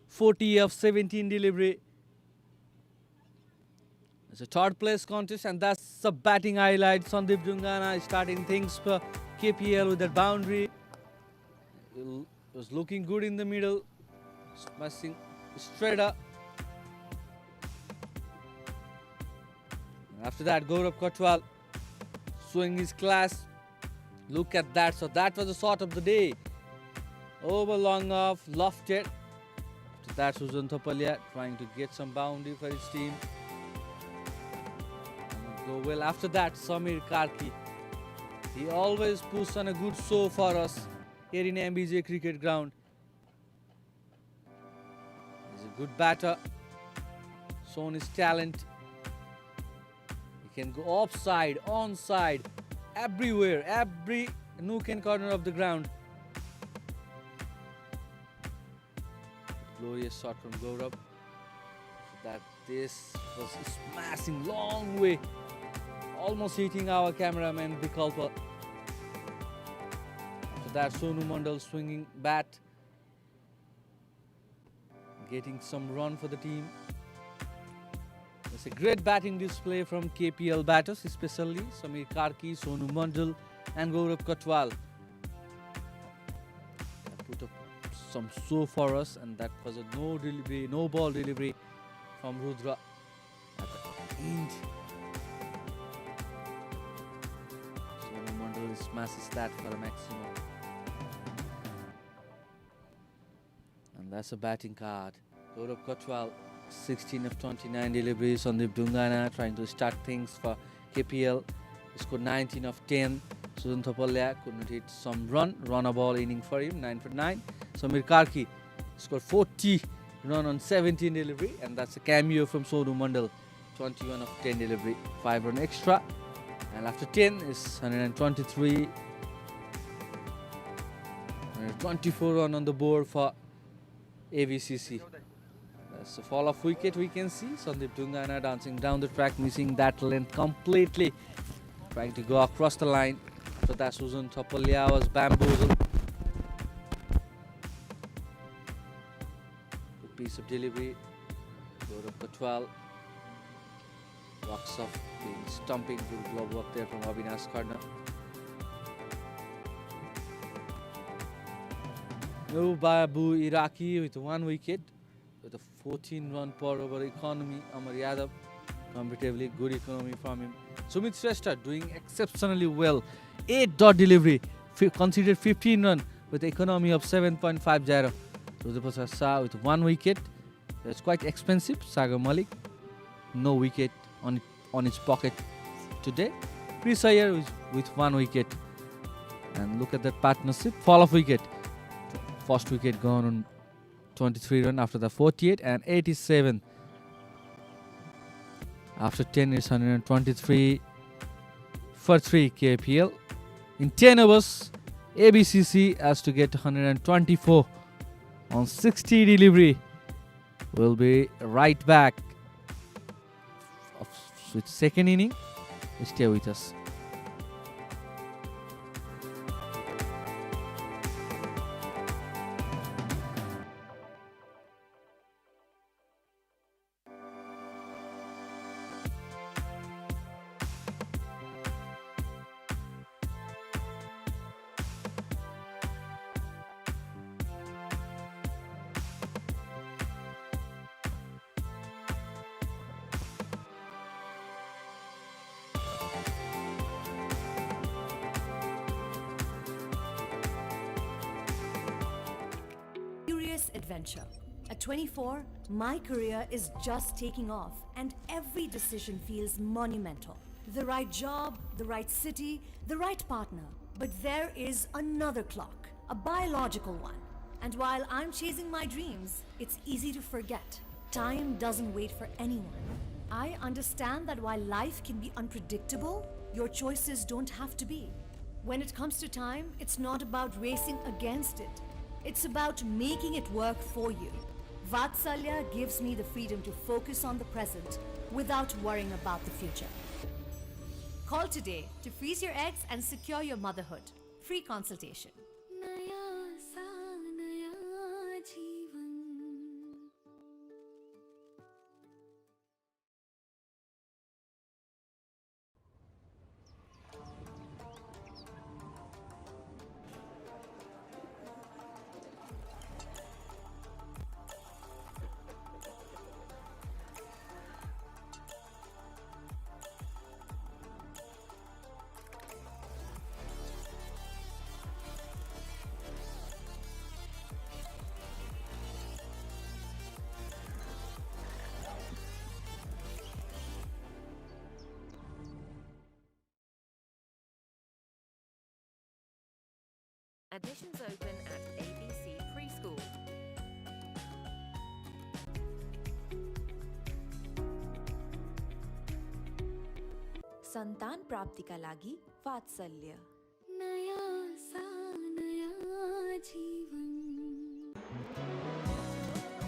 [SPEAKER 2] 40 of 17 delivery. It's a third place contest, and that's the batting highlight. Sandeep Jungana starting things for KPL with that boundary. He was looking good in the middle. Smashing straight up. After that, Gaurav Kotwal showing his class. Look at that. So that was the shot of the day. Over long off, lofted. After that, Sujan Thopalia trying to get some boundary for his team. And go well. After that, Samir Karki. He always puts on a good show for us here in MBJ Cricket Ground. He's a good batter. Shown his talent. He can go offside, onside, everywhere, every nook and corner of the ground. Glorious shot from Gaurav. That this was smashing long way, almost hitting our cameraman Vikalpa. After that, Sonu Mandal swinging bat, getting some run for the team. It's a great batting display from KPL batters, especially Samir Karki, Sonu Mandal and Gaurav Kotwal. Put up some show for us, and that was a no delivery, no ball delivery from Rudra at the end. Sonu Mandal smashes that for a maximum. And that's a batting card. Gaurav Kotwal, 16 of 29 deliveries. Sandeep Dungana trying to start things for KPL. He scored 19 of 10. Sujan Thopalia couldn't hit some run a ball inning for him, 9 for 9. Samir Karki scored 40 run on 17 delivery, and that's a cameo from Sonu Mandal, 21 of 10 delivery, 5 run extra. And after 10 is 123, 124 run on the board for AVCC. That's a fall of wicket we can see. Sandeep Dungana dancing down the track, missing that length completely, trying to go across the line. So that Sujan Thopalia was bamboozled. Good piece of delivery. Gaurav Kotwal walks off, being stumping. Good glove work there from Avinash Kharna. No Babu Iraqi with 1 wicket, with a 14 run per over economy. Amar Yadav, comparatively good economy from him. Sumit Shrestha doing exceptionally well. 8 dot delivery, considered 15 run with economy of 7.50. Rudra Shah with 1 wicket. That's quite expensive. Sagar Malik, no wicket on his pocket today. Chris Iyer with 1 wicket. And look at that partnership. Fall of wicket. First wicket gone on 23 run after the 48 and 87. After 10 is 123 for 3 KPL. In 10 overs, ABCC has to get 124 on 60 delivery. We'll be right back with second inning. Stay with us.
[SPEAKER 11] curious adventure. At 24, my career is just taking off, and every decision feels monumental. The right job, the right city, the right partner. But there is another clock, a biological one. And while I'm chasing my dreams, it's easy to forget. Time doesn't wait for anyone. I understand that while life can be unpredictable, your choices don't have to be. When it comes to time, it's not about racing against it. It's about making it work for you. Vatsalya gives me the freedom to focus on the present without worrying about the future. Call today to freeze your eggs and secure your motherhood. Free consultation.
[SPEAKER 6] Admissions open at ABC Preschool.
[SPEAKER 9] सन्तान प्राप्तिका लागि वात्सल्य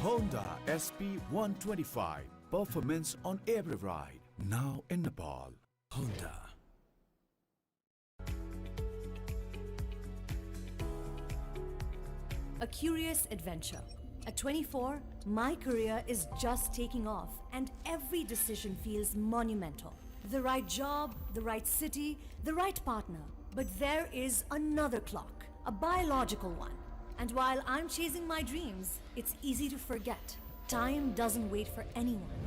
[SPEAKER 7] Honda SP 125. Performance on every ride. Now in Nepal. Honda.
[SPEAKER 11] A curious adventure. At 24, my career is just taking off, and every decision feels monumental. The right job, the right city, the right partner. But there is another clock, a biological one. And while I'm chasing my dreams, it's easy to forget. Time doesn't wait for anyone.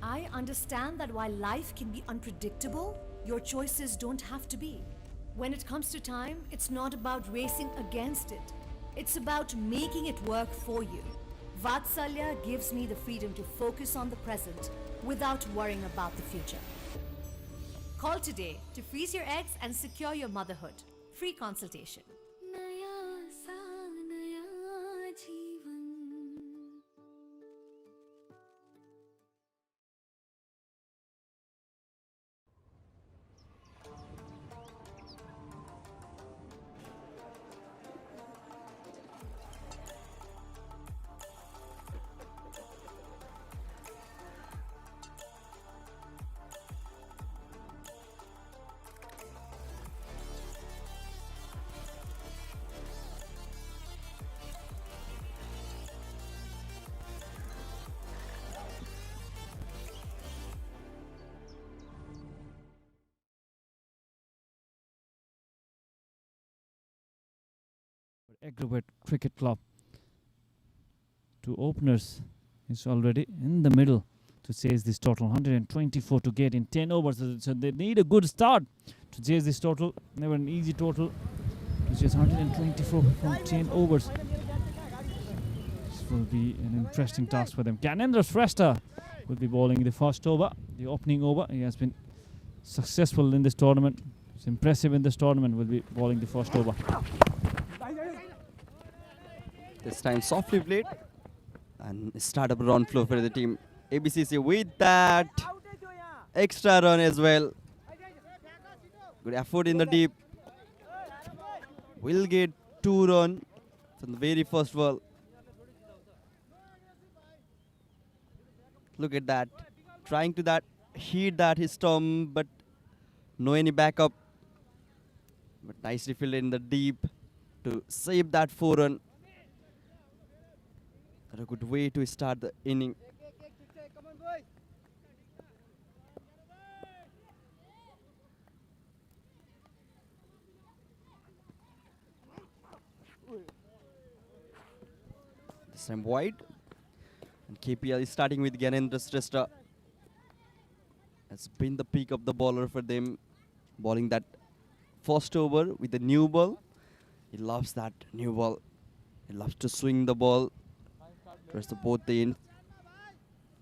[SPEAKER 11] I understand that while life can be unpredictable, your choices don't have to be. When it comes to time, it's not about racing against it. It's about making it work for you. Vatsalya gives me the freedom to focus on the present without worrying about the future. Call today to freeze your eggs and secure your motherhood. Free consultation.
[SPEAKER 1] AGRO Cricket Club. Two openers is already in the middle to chase this total. 124 to get in 10 overs. So they need a good start to chase this total. Never an easy total. It's just 124 from 10 overs. This will be an interesting task for them. Gyanendra Shrestha will be bowling the first over, the opening over. He has been successful in this tournament. It's impressive in this tournament. Will be bowling the first over.
[SPEAKER 3] This time softly played and start up run flow for the team. ABCC with that extra run as well. Good effort in the deep. Will get 2 runs from the very first ball. Look at that. Trying to hit his stump, but no any backup. But nicely fielded in the deep to save that 4 run. A good way to start the inning. This time wide. And KPL is starting with Gyanendra Shrestha. Has been the peak of the bowler for them. Bowling that first over with the new ball. He loves that new ball. He loves to swing the ball towards the both the end.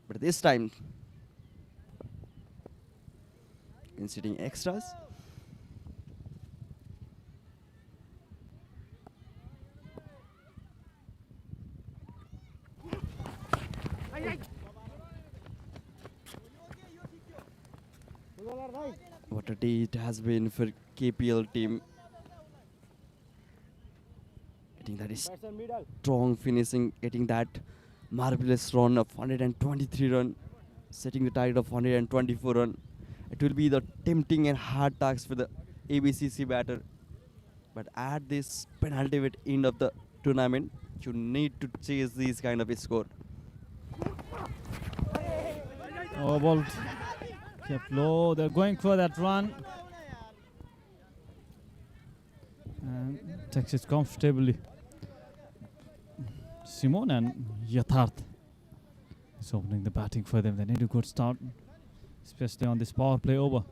[SPEAKER 3] But this time, considering extras. What a day it has been for KPL team. Getting that is strong finishing, getting that marvelous run of 123 run, setting the target of 124 run. It will be the tempting and hard task for the ABCC batter. But at this penalty at end of the tournament, you need to chase these kind of a score.
[SPEAKER 1] Oh, ball kept low. They're going for that run. And takes it comfortably. Simon and Yatharth is opening the batting for them. They need a good start, especially on this power play over.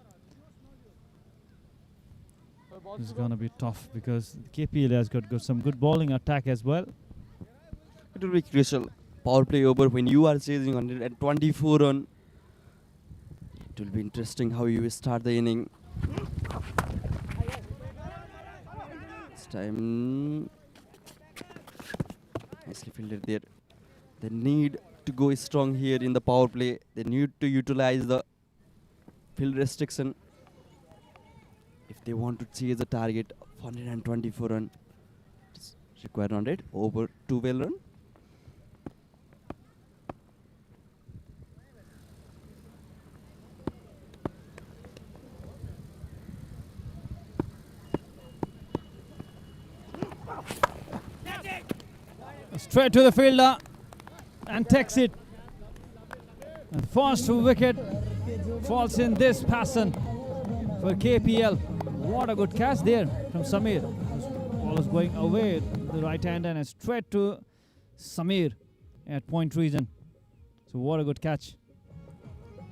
[SPEAKER 1] This is going to be tough because KPL has got some good bowling attack as well.
[SPEAKER 3] It will be crucial. Power play over when you are chasing 124 run. It will be interesting how you start the inning. This time, nicely fielded there. They need to go strong here in the power play. They need to utilize the field restriction if they want to chase the target of 124 run. It's required 100 over 12 run.
[SPEAKER 1] Straight to the fielder and takes it. And first wicket falls in this passion for KPL. What a good catch there from Samir. Ball is going away the right hand and straight to Samir at point region. So what a good catch.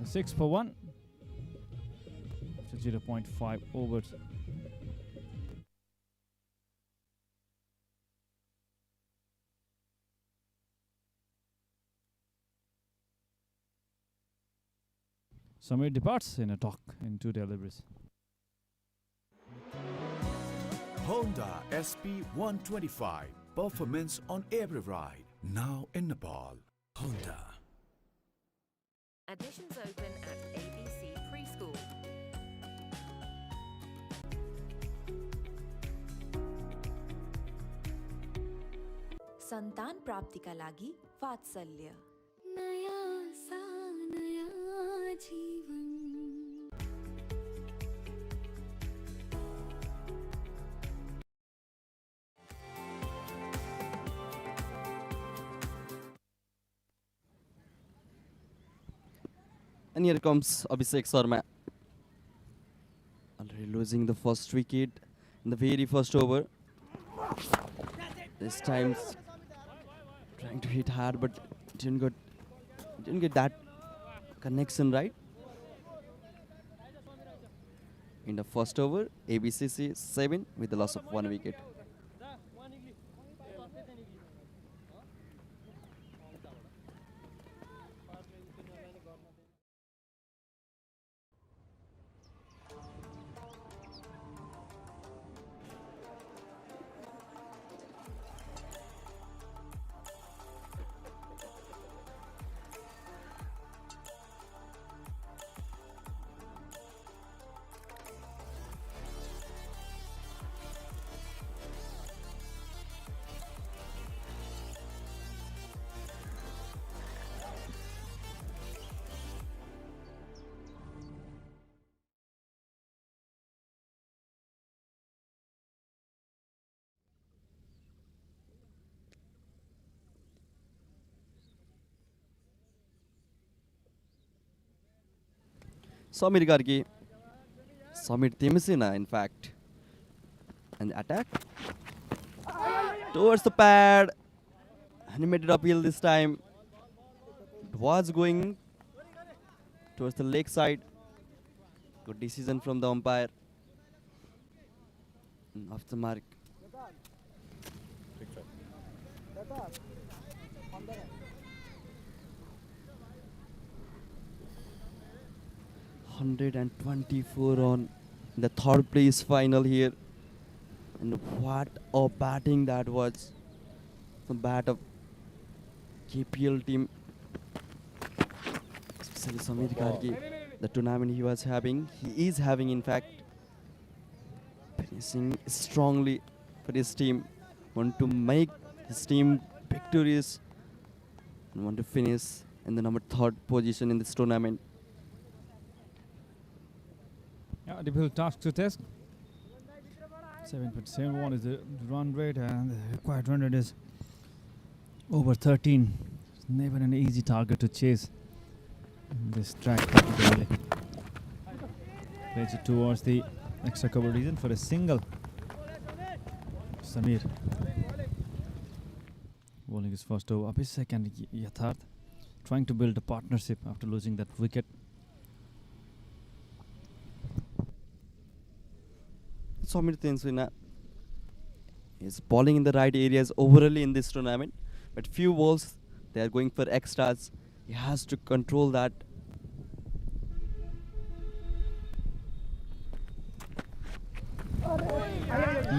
[SPEAKER 1] 6 for 1 after 0.5 overs. Samir departs in a talk in 2 deliveries.
[SPEAKER 7] Honda SP 125. Performance on every ride. Now in Nepal. Honda.
[SPEAKER 6] Admissions open at ABC Preschool.
[SPEAKER 9] सन्तान प्राप्तिका लागि वात्सल्य
[SPEAKER 3] And here comes Abhishek Sharma. Already losing the first wicket in the very first over. This time trying to hit hard, but didn't get that connection right. In the first over, ABCC 7 with the loss of 1 wicket. Samir Gargi, Samir Timsina in fact. And attack towards the pad. And he made it uphill this time. It was going towards the leg side. Good decision from the umpire. Off the mark. 124 on the third place final here. And what a batting that was. The bat of KPL team. Especially Samir Karki. The tournament he was having. He is having, in fact. Finishing strongly for his team. Want to make his team victorious. And want to finish in the number 3rd position in this tournament.
[SPEAKER 1] Yeah, difficult task to test. 7.71 is the run rate, and the required run rate is over 13. It's never an easy target to chase in this track, particularly. Plays it towards the extra cover region for a single. Samir bowling his first over. Up his second, Yatharth trying to build a partnership after losing that wicket.
[SPEAKER 3] Samir Tenswina is bowling in the right areas overall in this tournament, but few balls they are going for extras. He has to control that.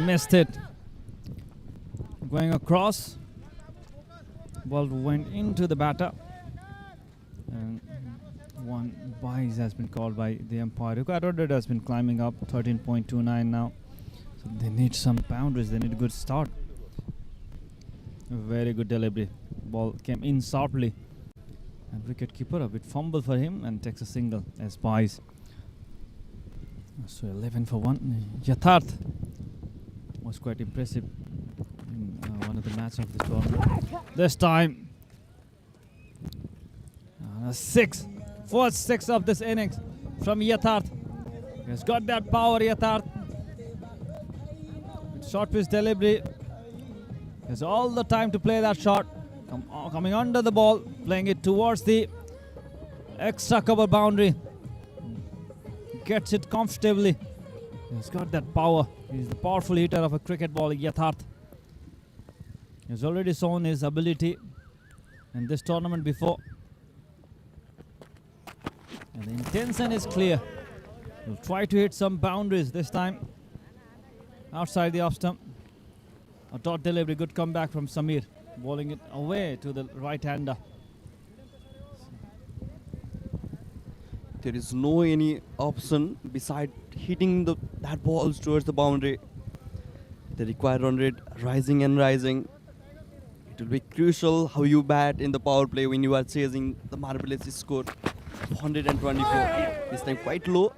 [SPEAKER 1] Missed it. Going across. Ball went into the batter. And one bias has been called by the umpire. Required run rate has been climbing up, 13.29 now. So they need some boundaries. They need a good start. Very good delivery. Ball came in sharply. And wicket keeper, a bit fumble for him and takes a single as bias. So 11 for 1. Yatharth was quite impressive in one of the matches of this tournament. This time, 6. First 6 of this innings from Yatharth. He has got that power, Yatharth. Short pitch delivery. He has all the time to play that shot. Coming under the ball, playing it towards the extra cover boundary. Gets it comfortably. He's got that power. He's the powerful hitter of a cricket ball, Yatharth. He's already shown his ability in this tournament before. And the intention is clear. He'll try to hit some boundaries this time. Outside the off stump. A dot delivery, good comeback from Samir. Bowling it away to the right-hander.
[SPEAKER 3] There is no any option beside hitting that balls towards the boundary. The required run rate rising and rising. It will be crucial how you bat in the power play when you are chasing the marvelous score. 124. This time quite low.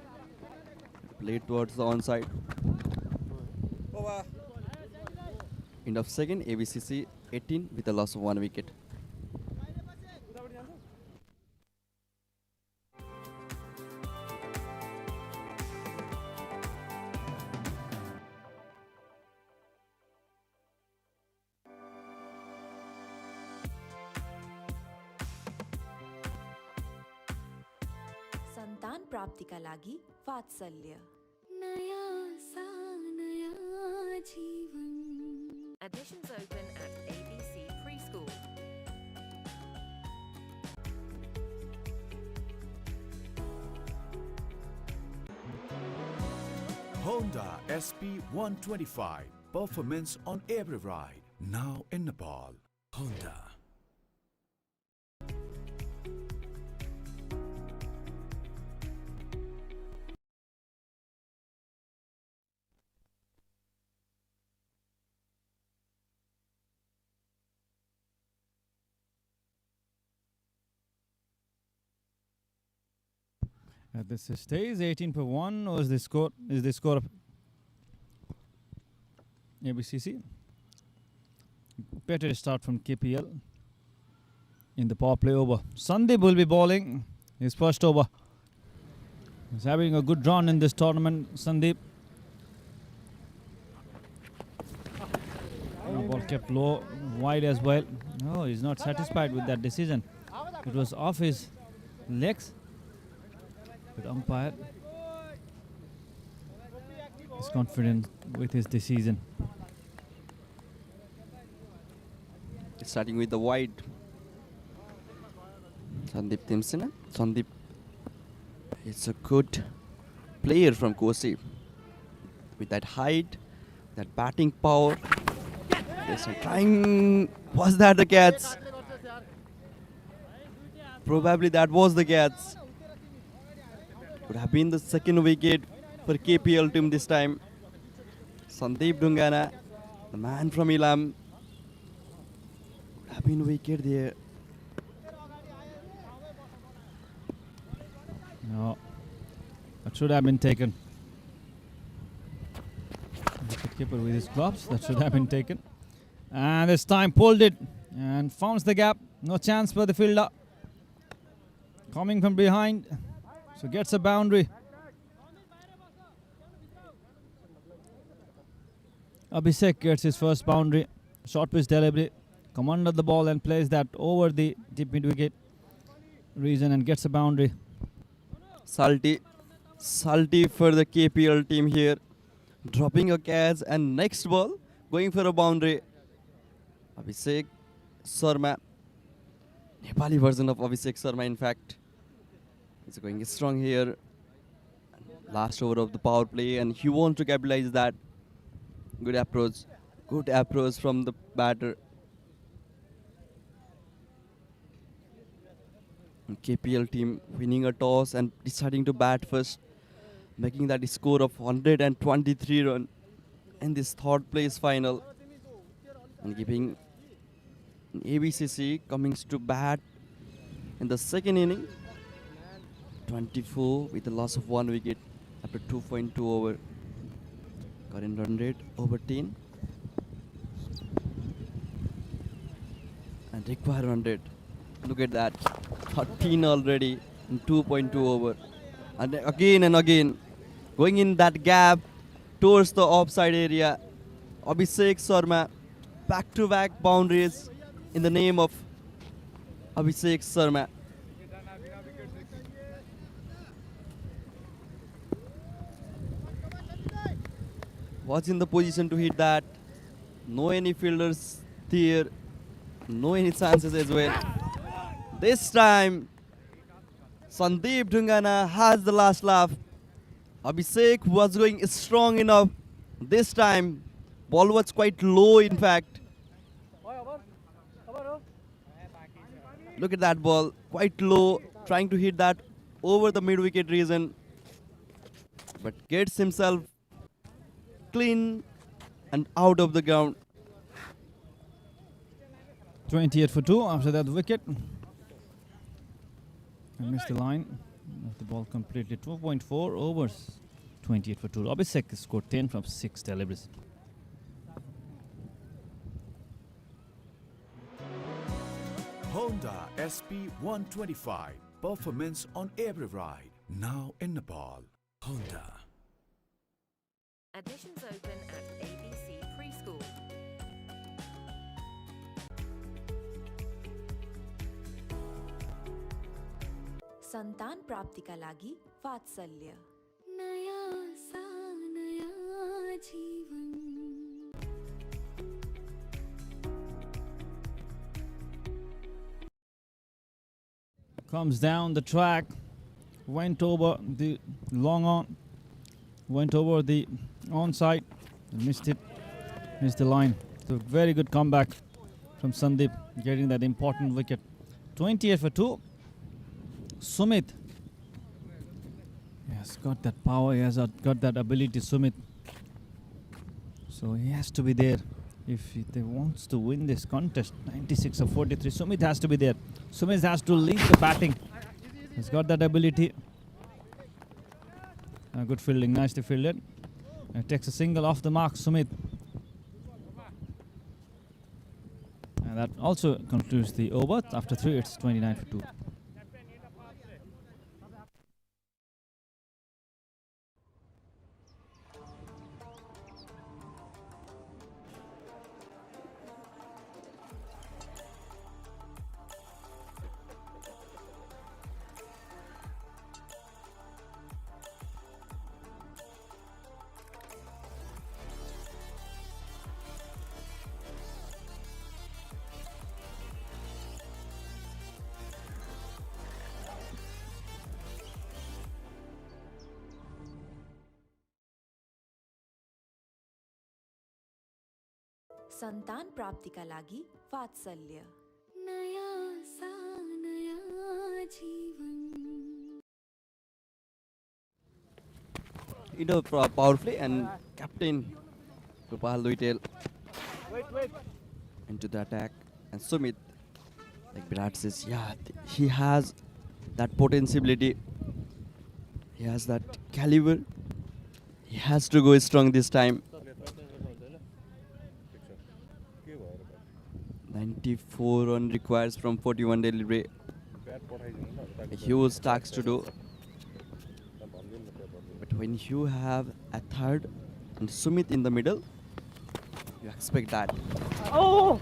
[SPEAKER 3] Played towards the onside. End of second, ABCC 18 with a loss of 1 wicket.
[SPEAKER 9] सन्तान प्राप्तिका लागि वात्सल्य
[SPEAKER 6] Admissions open at ABC Preschool.
[SPEAKER 7] Honda SP 125. Performance on every ride. Now in Nepal. Honda.
[SPEAKER 1] At this stage, 18 for 1 was the score. Is the score of ABCC. Better start from KPL in the power play over. Sandeep will be bowling his first over. He's having a good run in this tournament, Sandeep. Ball kept low, wide as well. No, he's not satisfied with that decision. It was off his legs. But umpire is confident with his decision.
[SPEAKER 3] Starting with the wide. Sandeep Timsina. Sandeep It's a good player from KOSHI with that height, that batting power. Yes, I'm trying. Was that the catch? Probably that was the catch. Could have been the second wicket for KPL team this time. Sandeep Dungana, the man from Ilam, could have been wicket there.
[SPEAKER 1] No, that should have been taken. Wicketkeeper with his gloves, that should have been taken. And this time pulled it and founds the gap. No chance for the fielder. Coming from behind, so gets a boundary. Abhishek gets his first boundary. Short pitch delivery. Commanded the ball and plays that over the deep mid wicket region and gets a boundary.
[SPEAKER 3] Salty for the KPL team here. Dropping a catch and next ball going for a boundary. Abhishek Sharma. Nepali version of Abhishek Sharma in fact. He's going strong here. Last over of the power play and he wants to capitalize that. Good approach from the batter. And KPL team winning a toss and deciding to bat first, making that score of 123 runs in this third place final, and giving ABCC coming to bat in the second inning. 24 with a loss of 1 wicket after 2.2 over. Current run rate over 10 and required run rate. Look at that, 13 already in 2.2 over. And again going in that gap towards the offside area. Abhishek Sharma, back-to-back boundaries in the name of Abhishek Sharma. Was in the position to hit that. No any fielders there. No any chances as well. This time, Sandeep Dungana has the last laugh. Abhishek was going strong enough. This time, ball was quite low in fact. Look at that ball, quite low, trying to hit that over the mid-wicket region. But gets himself clean and out of the ground.
[SPEAKER 1] 28 for 2 after that wicket. I missed the line of the ball completely. 2.4 overs. 28 for 2. Abhishek scored 10 from 6 deliveries.
[SPEAKER 7] Honda SP 125. Performance on every ride. Now in Nepal. Honda.
[SPEAKER 6] Admissions open at ABC Preschool.
[SPEAKER 9] सन्तान प्राप्तिका लागि वात्सल्य
[SPEAKER 1] Comes down the track, went over the long on, went over the onside, and missed the line. So very good comeback from Sandeep, getting that important wicket. 28 for 2. Sumit. He has got that power, he has got that ability, Sumit. So he has to be there if he wants to win this contest. 96 of 43. Sumit has to be there. Sumit has to lead the batting. He's got that ability. Good fielding, nicely fielded. Takes a single off the mark, Sumit. And that also concludes the over. After 3, it's 29 for 2.
[SPEAKER 9] सन्तान प्राप्तिका लागि वात्सल्य
[SPEAKER 3] Power play and captain Gopal Luitel into the attack, and Sumit, like Virat says, yeah, he has that potentiality, he has that caliber, he has to go strong this time. 94 run requires from 41 delivery. A huge task to do. But when you have a third and Sumit in the middle, you expect that.
[SPEAKER 1] Oh!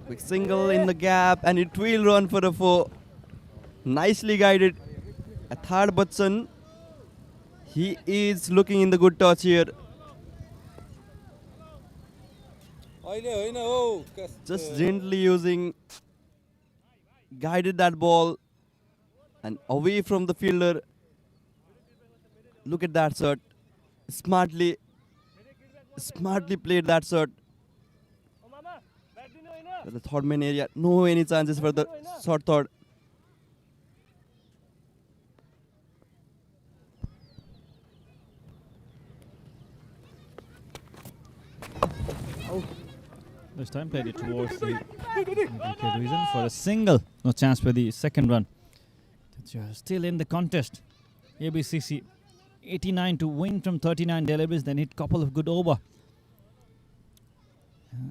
[SPEAKER 3] Quick single in the gap, and it will run for a 4. Nicely guided. A third Bachchan. He is looking in the good touch here. Just gently using, guided that ball and away from the fielder. Look at that shot. Smartly played that shot. The third man area, no any chances for the short third.
[SPEAKER 1] This time played it towards the reason for a single. No chance for the second run. Still in the contest. ABCC 89 to win from 39 deliveries, then hit couple of good over.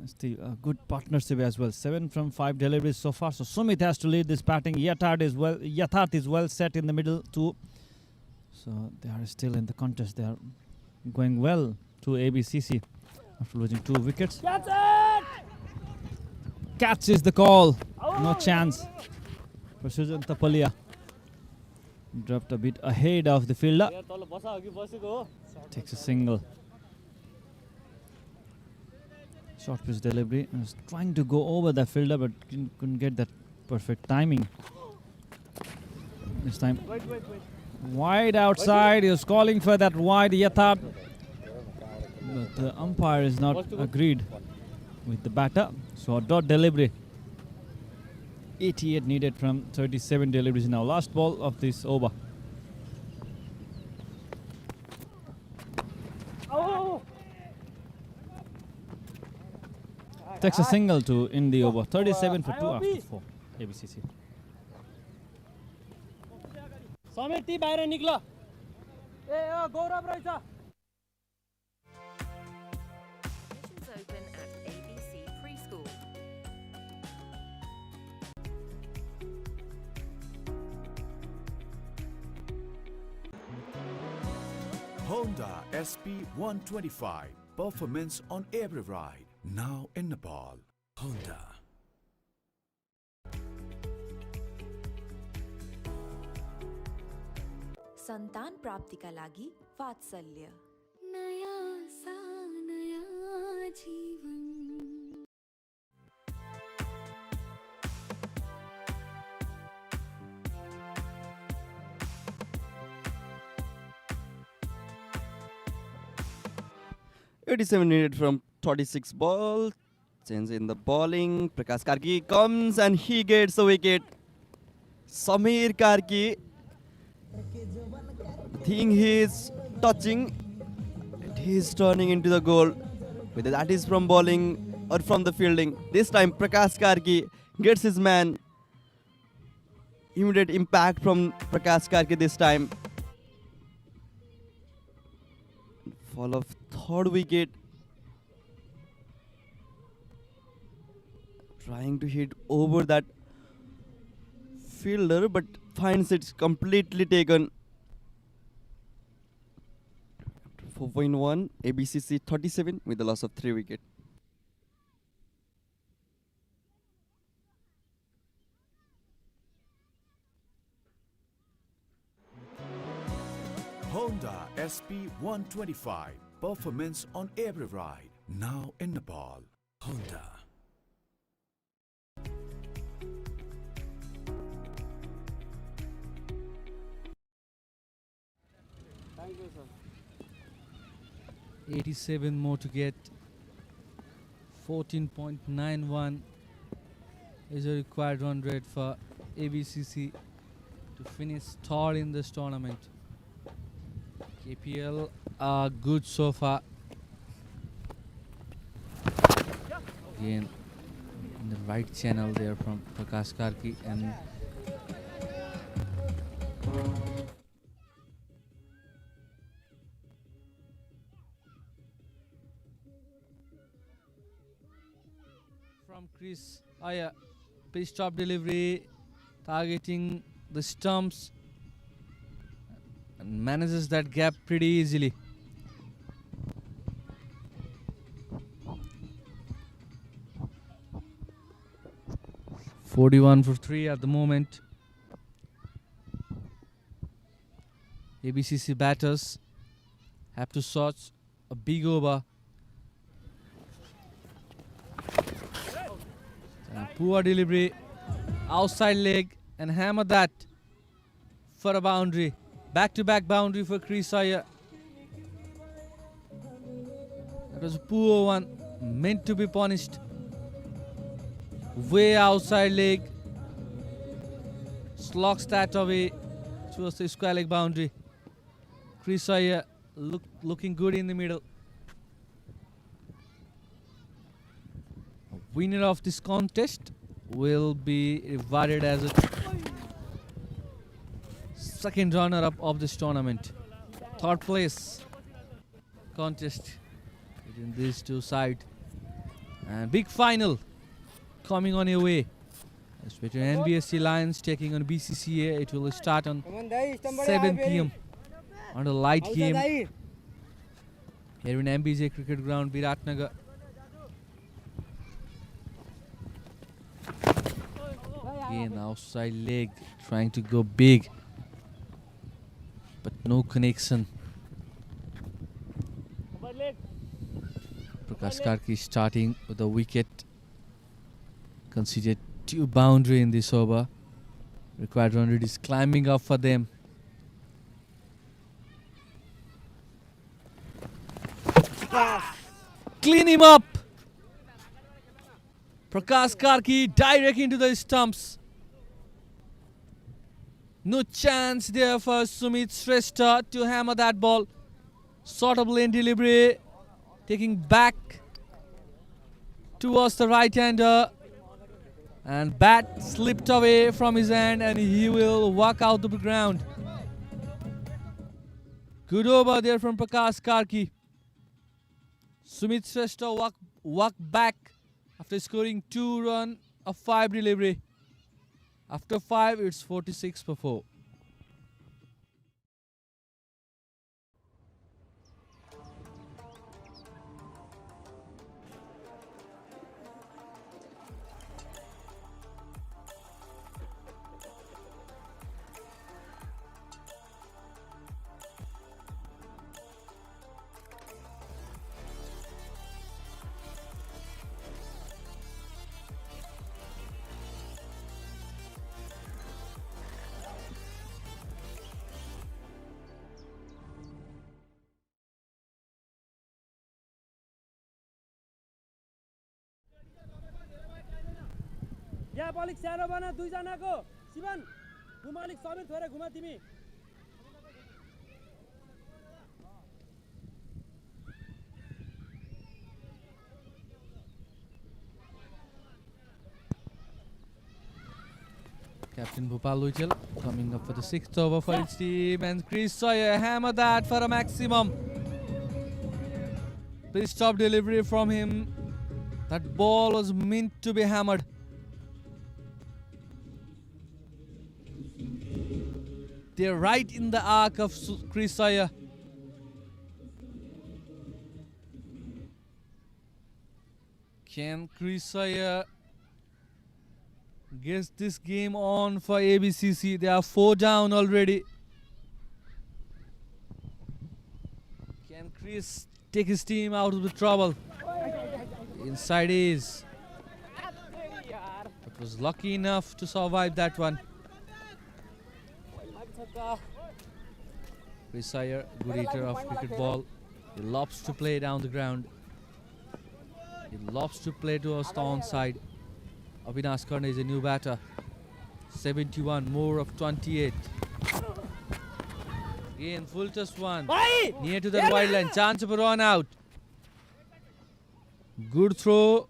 [SPEAKER 1] Still a good partnership as well. 7 from 5 deliveries so far. So Sumit has to lead this batting. Yatharth is well set in the middle too. So they are still in the contest. They are going well to ABCC after losing 2 wickets. Catch is the call. No chance for Sujan Tapalia. Dropped a bit ahead of the fielder. Takes a single. Short pitch delivery. Was trying to go over the fielder, but couldn't get that perfect timing. This time, wide outside. He was calling for that wide Yatharth, but the umpire is not agreed with the batter. So a dot delivery. 88 needed from 37 deliveries now. Last ball of this over. Takes a single to end the over. 37 for 2 after 4. ABCC.
[SPEAKER 6] Missions open at ABC Preschool.
[SPEAKER 7] Honda SP 125. Performance on every ride. Now in Nepal. Honda.
[SPEAKER 9] सन्तान प्राप्तिका लागि वात्सल्य
[SPEAKER 3] .87 needed from 36 ball. Change in the bowling. Prakash Karki comes and he gets the wicket. Samir Karki, think he is touching and he is turning into the goal. Whether that is from bowling or from the fielding. This time Prakash Karki gets his man. Immediate impact from Prakash Karki this time. Fall of third wicket. Trying to hit over that fielder, but finds it's completely taken. 4.1, ABCC 37 with the loss of 3 wickets.
[SPEAKER 7] Honda SP 125. Performance on every ride. Now in Nepal. Honda.
[SPEAKER 2] Thank you, sir. 87 more to get 14.91 is a required run rate for ABCC to finish third in this tournament. KPL are good so far. Again, in the right channel there from Prakash Karki, and from Chris Aya, pitch stop delivery, targeting the stumps, and manages that gap pretty easily. "41 for 3 at the moment. ABCC batters have to sort a big over. Poor delivery, outside leg, and hammer that for a boundary. Back-to-back boundary for Chris Iyer. That was a poor one, meant to be punished. Way outside leg, slogs that away towards the square leg boundary. Chris Iyer looking good in the middle. Winner of this contest will be rewarded as a second runner-up of this tournament. Third place contest between these two sides, and big final coming on your way. It's between NBSC Lions taking on BCCA. It will start on 7 p.m. on a light game here in MBJ Cricket Ground, Viratnagar. Again, outside leg, trying to go big, but no connection. Prakash Karki starting with a wicket. Considered 2 boundary in this over. Required run rate is climbing up for them. Clean him up. Prakash Karki direct into the stumps. No chance there for Sumit Shrestha to hammer that ball. Sort of lane delivery, taking back towards the right-hander, and bat slipped away from his hand and he will walk out to the ground. Good over there from Prakash Karki. Sumit Shrestha walk back after scoring 2 runs of 5 delivery. After 5, it's 46 for 4.
[SPEAKER 12] Gap अलिक सानो बना दुईजनाको शिवन घुमा अलिक समीर थोरै घुमा तिमी
[SPEAKER 2] Captain Bhupal Luitel coming up for the 6th over for his team, and Chris Sawyer hammer that for a maximum. Please stop delivery from him. That ball was meant to be hammered. They're right in the arc of Chris Sawyer. Can Chris Sawyer get this game on for ABCC? They are 4 down already. Can Chris take his team out of the trouble? Inside is. But was lucky enough to survive that one. Chris Sawyer, good eater of cricket ball. He loves to play down the ground. He loves to play towards the onside. Avinash Karna is a new batter. 71 more of 28. Again, full toss one. Near to the wide line. Chance of a run out. Good throw.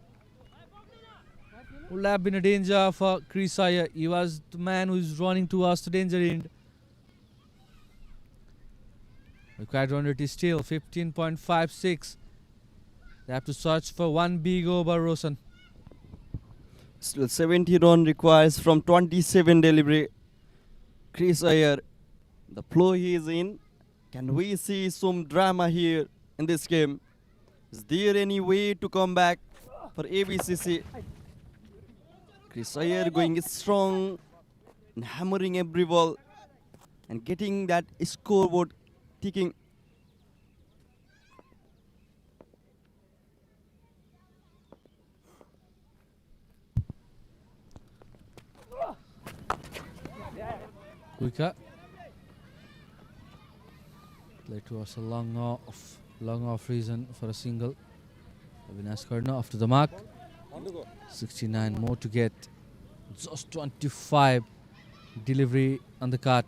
[SPEAKER 2] Would have been a danger for Chris Iyer. He was the man who is running towards the danger end. Required run rate is still 15.56. They have to search for one big over, Roshan.
[SPEAKER 3] Still 70 run requires from 27 delivery. Chris Iyer, the flow he is in. Can we see some drama here in this game? Is there any way to come back for ABCC? Chris Iyer going strong and hammering every ball and getting that scoreboard ticking.
[SPEAKER 2] Quicker. Play towards a long off reason for a single. Avinash Karna after the mark. 69 more to get. Just 25 delivery on the cut.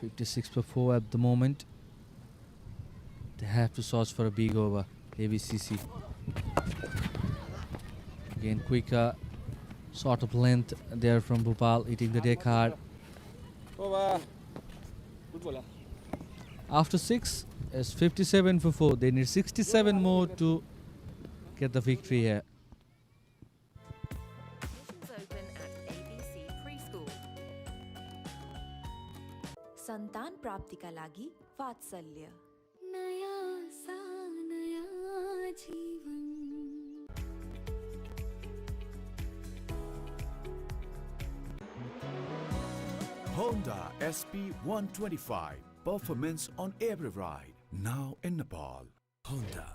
[SPEAKER 2] 56 per 4 at the moment. They have to search for a big over. ABCC. Again quicker. Sort of length there from Bhopal, hitting the deck hard. After 6 is 57 for 4. They need 67 more to get the victory here.
[SPEAKER 6] Admissions open at ABC Preschool.
[SPEAKER 9] सन्तान प्राप्तिका लागि वात्सल्य
[SPEAKER 7] Honda SP 125. Performance on every ride. Now in Nepal. Honda.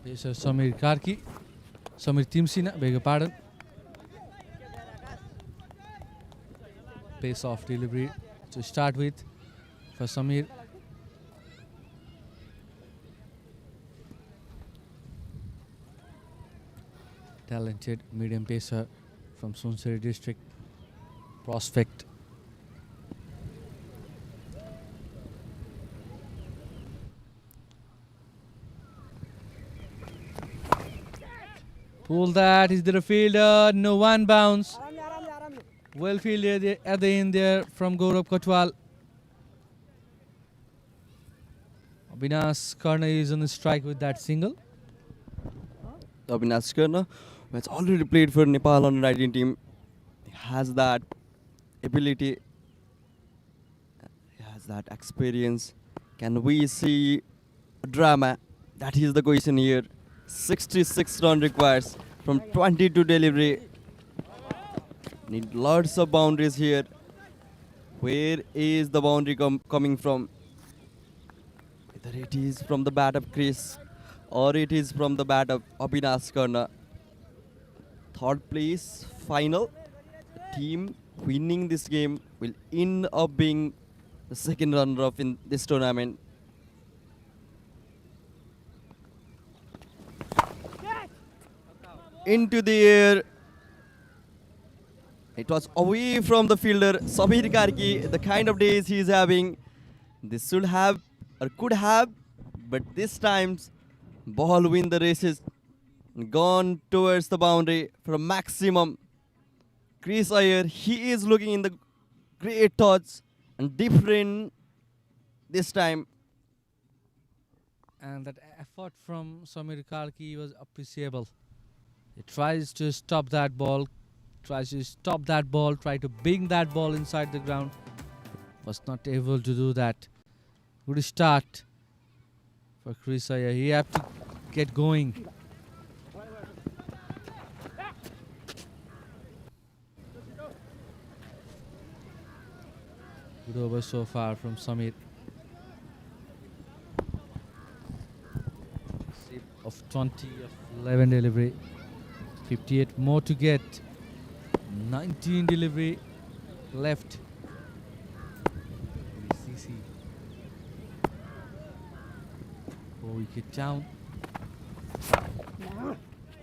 [SPEAKER 2] Pacer Samir Karki. Samir Timsina, beg your pardon. Pace off delivery to start with for Samir. Talented medium pacer from Sunsari district. Prospect. Pull that, is there a fielder? No, one bounce. Well fielded at the end there from Gaurav Kotwal. Avinash Karna is on the strike with that single.
[SPEAKER 3] Avinash Karna, who has already played for Nepal on the 19 team, he has that ability, he has that experience. Can we see a drama? That is the question here. 66 run requires from 22 delivery. Need lots of boundaries here. Where is the boundary coming from? Whether it is from the bat of Chris or it is from the bat of Avinash Karna. Third place, final. The team winning this game will end up being the second runner-up in this tournament. Into the air. It was away from the fielder, Samir Karki. The kind of days he is having, this should have or could have, but this time's ball win the races. Gone towards the boundary for a maximum. Chris Iyer, he is looking in the great thoughts and different this time.
[SPEAKER 2] And that effort from Samir Karki was appreciable. He tries to stop that ball, tries to stop that ball, try to bring that ball inside the ground. Was not able to do that. Good start for Chris Iyer. He have to get going. Good over so far from Samir. Save of 20 of 11 delivery. 58 more to get. 19 delivery left. CC. 4 wicket down.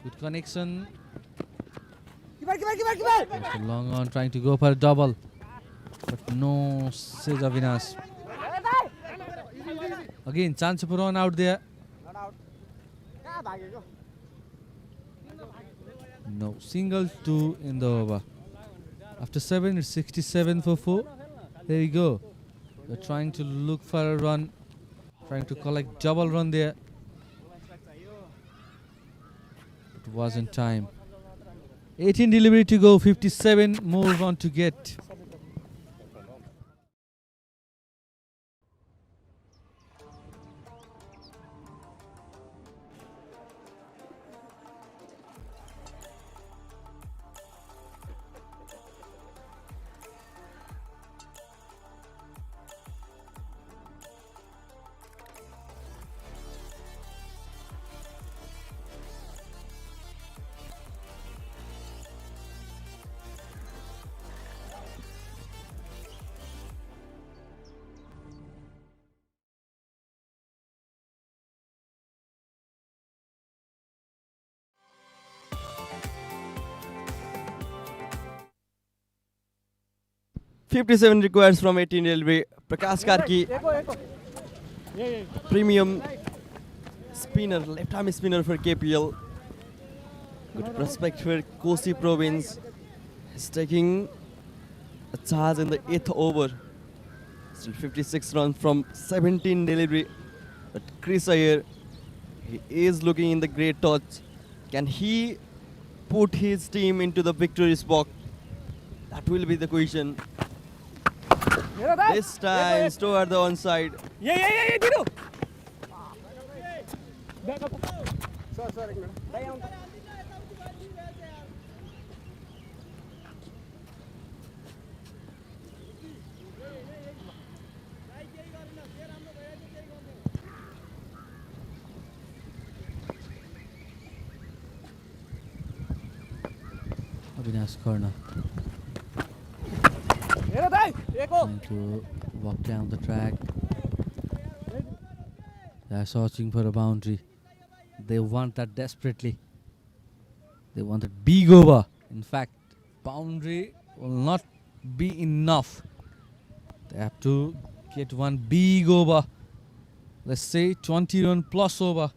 [SPEAKER 2] Good connection. Just a long on, trying to go for a double. But no, says Avinash. Again, chance for run out there. No, single 2 in the over. After 7, it's 67 for 4. There we go. They're trying to look for a run. Trying to collect double run there. It wasn't time. 18 delivery to go, 57 more run to get.
[SPEAKER 3] $57 requires from 18 delivery. Prakash Karki, premium spinner, left-arm spinner for KPL. Good prospect for KOSHI province. He's taking a charge in the 8th over. Still 56 runs from 17 delivery. But Chris Iyer, he is looking in the great touch. Can he put his team into the victory spot? That will be the question. This time, toward the onside.
[SPEAKER 2] Avinash corner. Trying to walk down the track. They are searching for a boundary. They want that desperately. They want a big over. In fact, boundary will not be enough. They have to get one big over. Let's say 20 run plus over.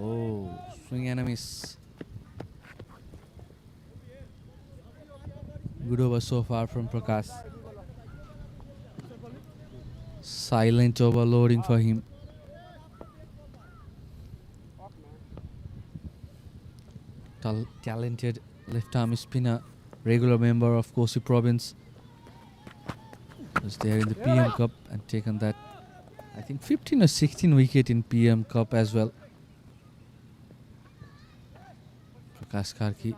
[SPEAKER 2] Oh, swing and a miss. Good over so far from Prakash. Silent overloading for him. Talented left-arm spinner, regular member of KOSHI province. Was there in the PM Cup and taken that, I think 15 or 16 wicket in PM Cup as well. Prakash Karki.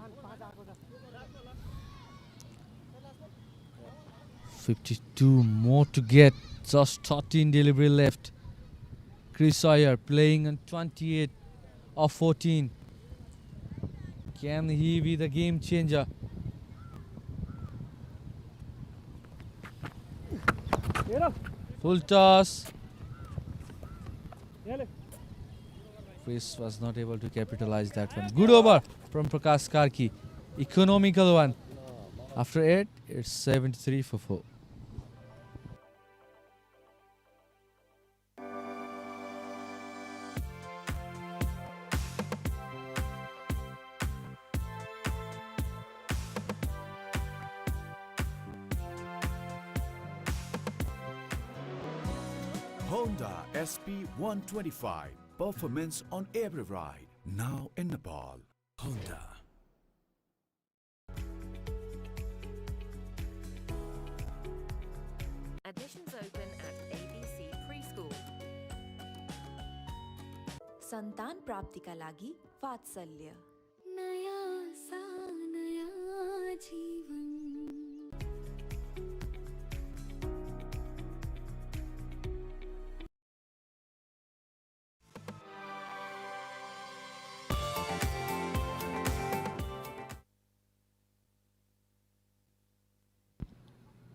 [SPEAKER 2] 52 more to get. Just 13 delivery left. Chris Iyer playing on 28 of 14. Can he be the game changer? Full toss. Chris was not able to capitalize that one. Good over from Prakash Karki. Economical one. After 8, it's 73 for 4.
[SPEAKER 7] Honda SP 125, performance on every ride. Now in Nepal. Honda.
[SPEAKER 6] Admissions open at ABC Preschool.
[SPEAKER 9] सन्तान प्राप्तिका लागि वात्सल्य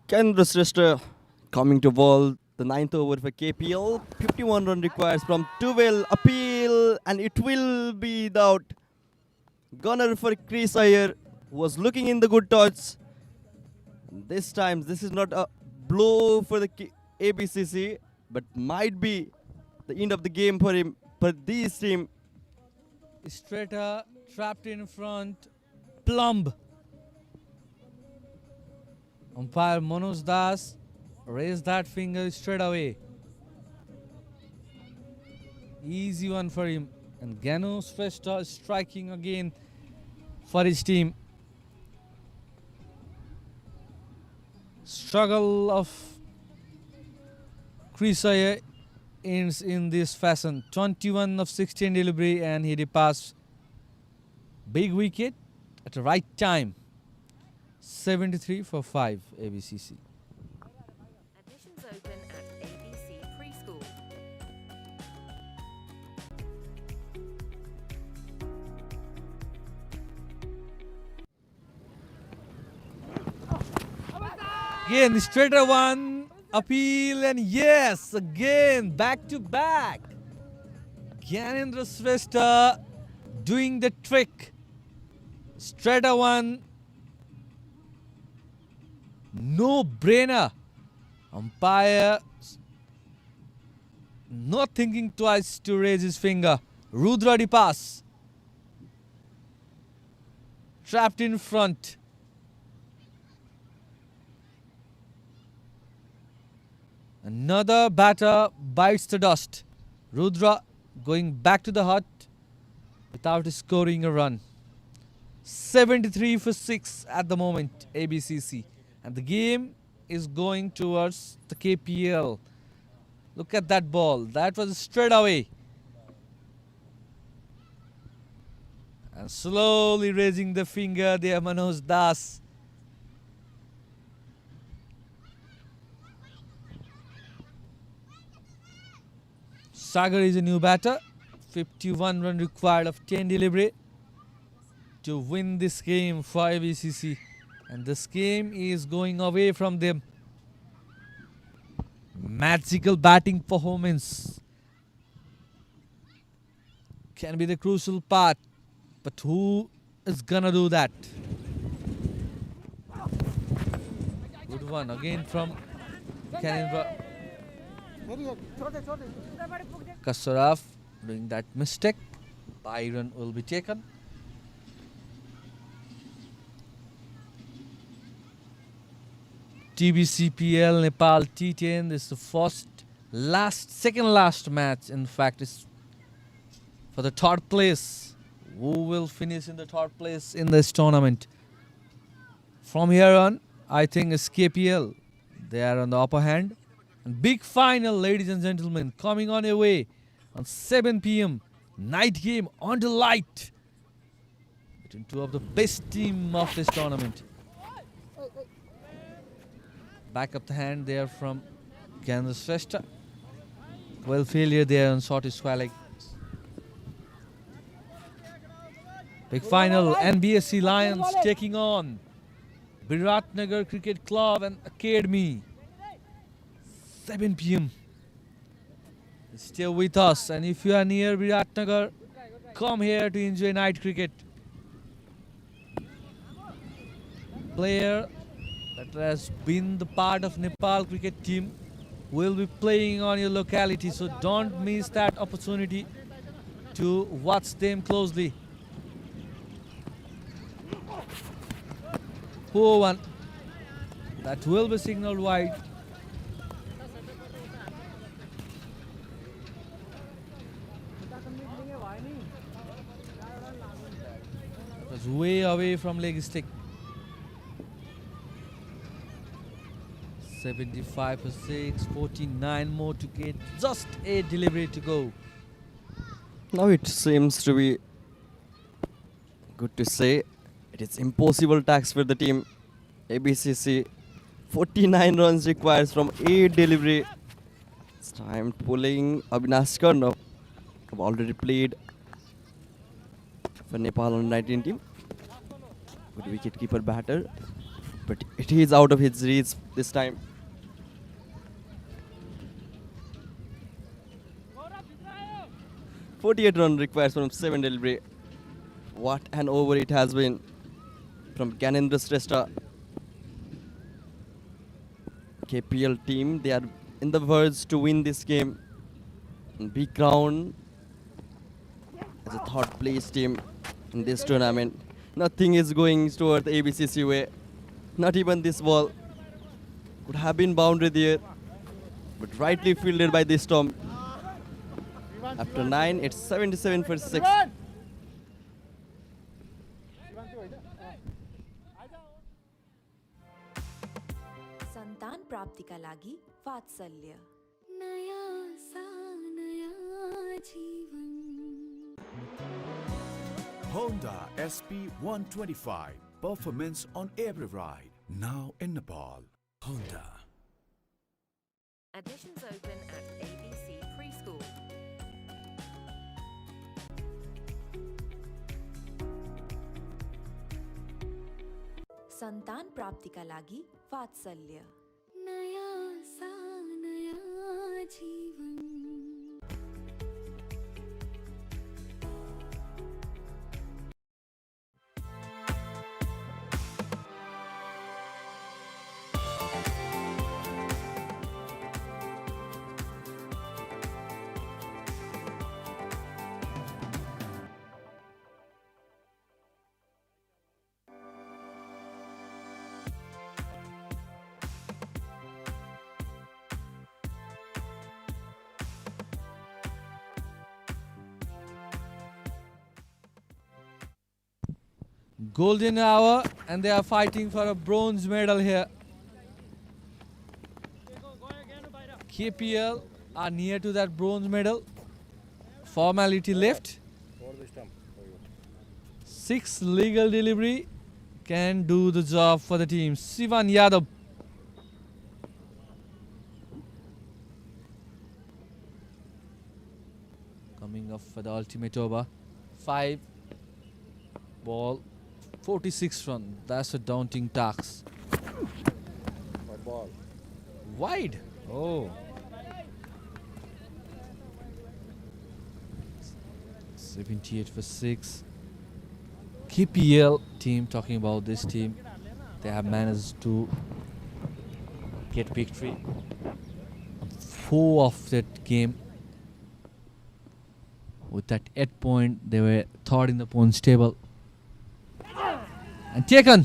[SPEAKER 3] Kendra Shrestha coming to ball. The 9th over for KPL. 51 run requires from 12. Appeal, and it will be the out. Gunner for Chris Iyer was looking in the good touch. This time, this is not a blow for the ABCC, but might be the end of the game for him, for this team.
[SPEAKER 2] Straighter trapped in front. Plumb. Umpire Manoj Das raised that finger straight away. Easy one for him. And Ganu Shrestha is striking again for his team. Struggle of Chris Iyer ends in this fashion. 21 of 16 delivery, and he departs. Big wicket at the right time. 73 for 5 ABCC.
[SPEAKER 6] Admissions open at ABC Preschool.
[SPEAKER 2] Again, straighter one, appeal, and yes, again, back to back. Gyanendra Shrestha doing the trick. Straighter one, no brainer. Umpire not thinking twice to raise his finger. Rudra pass. Trapped in front. Another batter bites the dust. Rudra going back to the hut without scoring a run. 73 for 6 at the moment, ABCC. And the game is going towards the KPL. Look at that ball. That was straight away. And slowly raising the finger there, Manoj Das. Sagar is a new batter. 51 run required of 10 delivery to win this game for ABCC. And this game is going away from them. Magical batting performance can be the crucial part. But who is gonna do that? Good one again from Gyanendra. Kasaraf doing that mistake. Byron will be taken. TBCPL Nepal T10. This is the second last match. In fact, it's for the third place. Who will finish in the third place in this tournament? From here on, I think it's KPL. They are on the upper hand. And big final, ladies and gentlemen, coming on your way on 7 p.m. Night game on the light between two of the best team of this tournament. Back up the hand there from Gyanendra Shrestha. Well, failure there on short square leg. Big final, NBSC Lions taking on Viratnagar Cricket Club and Academy. 7 p.m. Stay with us, and if you are near Viratnagar, come here to enjoy night cricket. Player that has been the part of Nepal cricket team will be playing on your locality, so don't miss that opportunity to watch them closely. 4-1. That will be signaled wide. was way away from leg stick. 75 for 6, 49 more to get, just a delivery to go.
[SPEAKER 3] Now it seems to be good to say it is impossible task for the team. ABCC 49 runs requires from 8 delivery. It's time pulling Avinash Karna. Have already played for Nepal on 19 team. Good wicket keeper batter, but it is out of his reach this time. .48 run requires from 7 delivery. What an over it has been from Ganendra Shrestha. KPL team, they are in the verge to win this game. Be crowned as a third place team in this tournament. Nothing is going toward the ABCC way. Not even this ball. Could have been boundary there, but rightly fielded by this Tom. After 9, it's 77 for 6.
[SPEAKER 9] सन्तान प्राप्तिका लागि वात्सल्य
[SPEAKER 7] Honda SP 125. Performance on every ride. Now in Nepal. Honda.
[SPEAKER 6] Admissions open at ABC Preschool.
[SPEAKER 9] सन्तान प्राप्तिका लागि वात्सल्य
[SPEAKER 2] Golden hour, and they are fighting for a bronze medal here. KPL are near to that bronze medal. Formality left. 6 legal delivery can do the job for the team. Sivan Yadav. Coming up for the ultimate over. 5 ball. 46 run. That's a daunting task.
[SPEAKER 10] Ball.
[SPEAKER 2] Wide. Oh. 78 for 6. KPL team, talking about this team, they have managed to get victory. 4 of that game. With that 8 point, they were third in the points table. And taken.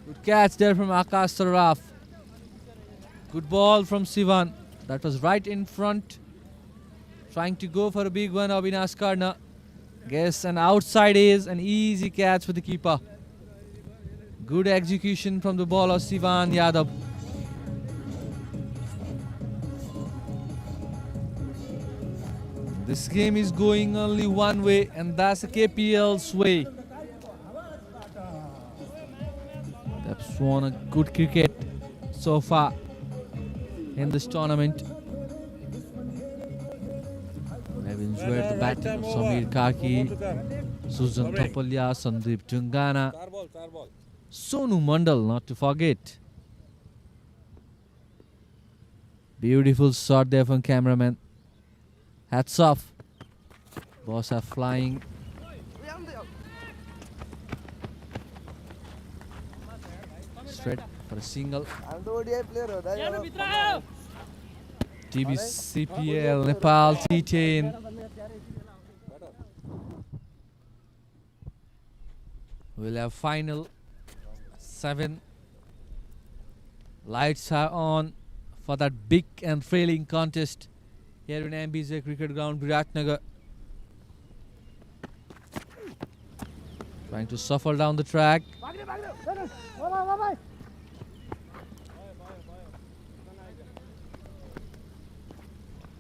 [SPEAKER 2] Good catch there from Akash Saraf. Good ball from Sivan. That was right in front. Trying to go for a big one, Avinash Karna. Guess an outside is an easy catch for the keeper. Good execution from the ball of Sivan Yadav. This game is going only one way, and that's the KPL's way. They've shown a good cricket so far in this tournament. They've enjoyed the batting of Samir Kaki, Susan Thapalya, Sandeep Tungana, Sonu Mandal, not to forget. Beautiful shot there from cameraman. Hats off. Balls are flying. Straight for a single. TBCPL Nepal T10. We'll have final 7. Lights are on for that big and thrilling contest here in MBJ Cricket Ground, Viratnagar.
[SPEAKER 13] Trying to shuffle down the track.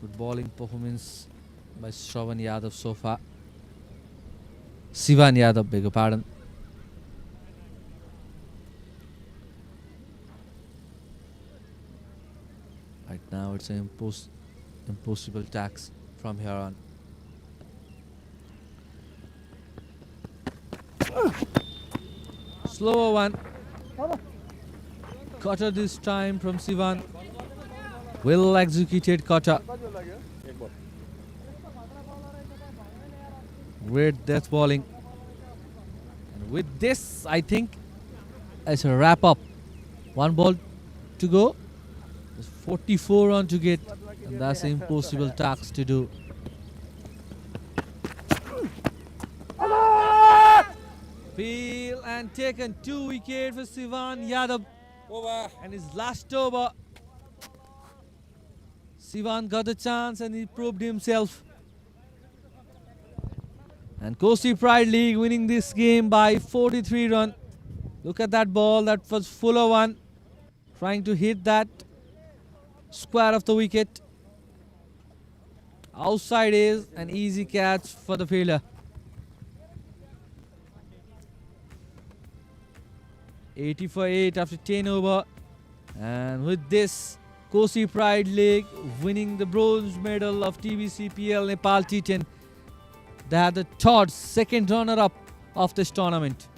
[SPEAKER 13] Good bowling performance by Shravan Yadav so far. Sivan Yadav, beg your pardon. Right now it's an impossible task from here on. Slower one. Cutter this time from Sivan. Well executed cutter. Great death bowling. And with this, I think it's a wrap up. One ball to go. There's 44 on to get. And that's an impossible task to do. Feel and taken 2 wickets for Sivan Yadav. And his last over. Sivan got a chance and he proved himself. And KOSHI Pride League winning this game by 43 runs. Look at that ball, that was fuller one. Trying to hit that square of the wicket. Outside is an easy catch for the fielder. 80 for 8 after 10 over. And with this, KOSHI Pride League winning the bronze medal of TBCPL Nepal T10. They are the third, second runner-up of this tournament.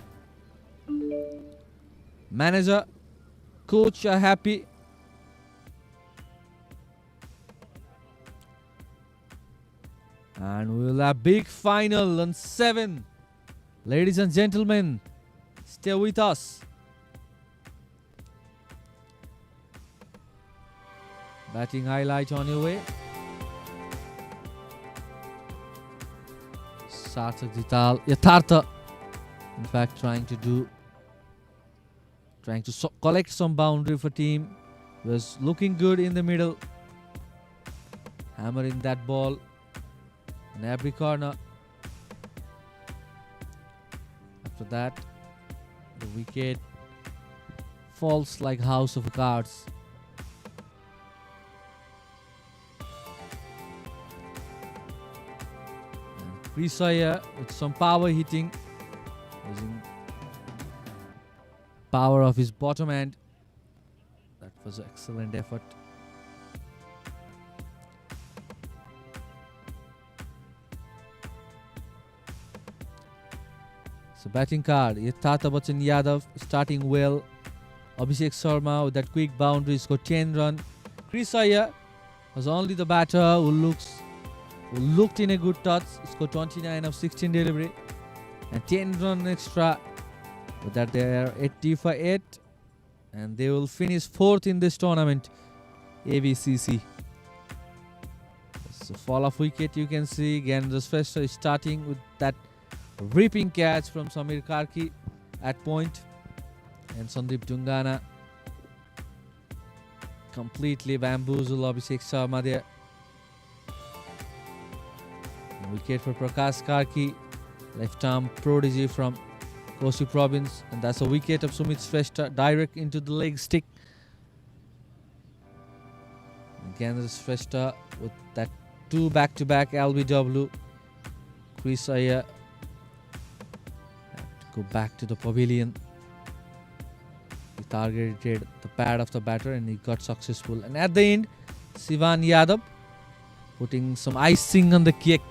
[SPEAKER 13] Manager, coach are happy. And we'll have big final on 7. Ladies and gentlemen, stay with us. Batting highlight on your way. Sarthak Dital, Yathartha, in fact trying to collect some boundary for team. Was looking good in the middle. Hammering that ball in every corner. After that, the wicket falls like house of cards. Krisaya with some power hitting, using power of his bottom end. That was an excellent effort. So batting card, Yathartha Bachchan Yadav starting well. Abhishek Sharma with that quick boundary scored 10 runs. Krisaya was only the batter who looked in a good touch, scored 29 of 16 delivery and 10 run extra. With that they are 80 for 8 and they will finish 4th in this tournament, ABCC. So fall of wicket you can see. Again the Shrestha is starting with that ripping catch from Samir Karki at point, and Sandeep Dungana completely bamboozled Abhishek Sharma there. Wicket for Prakash Karki, left arm prodigy from KOSHI province, and that's a wicket of Sumit Shrestha direct into the leg stick. Again the Shrestha with that 2 back-to-back LBW. Chris Iyer had to go back to the pavilion. He targeted the pad of the batter and he got successful. And at the end, Sivan Yadav putting some icing on the cake.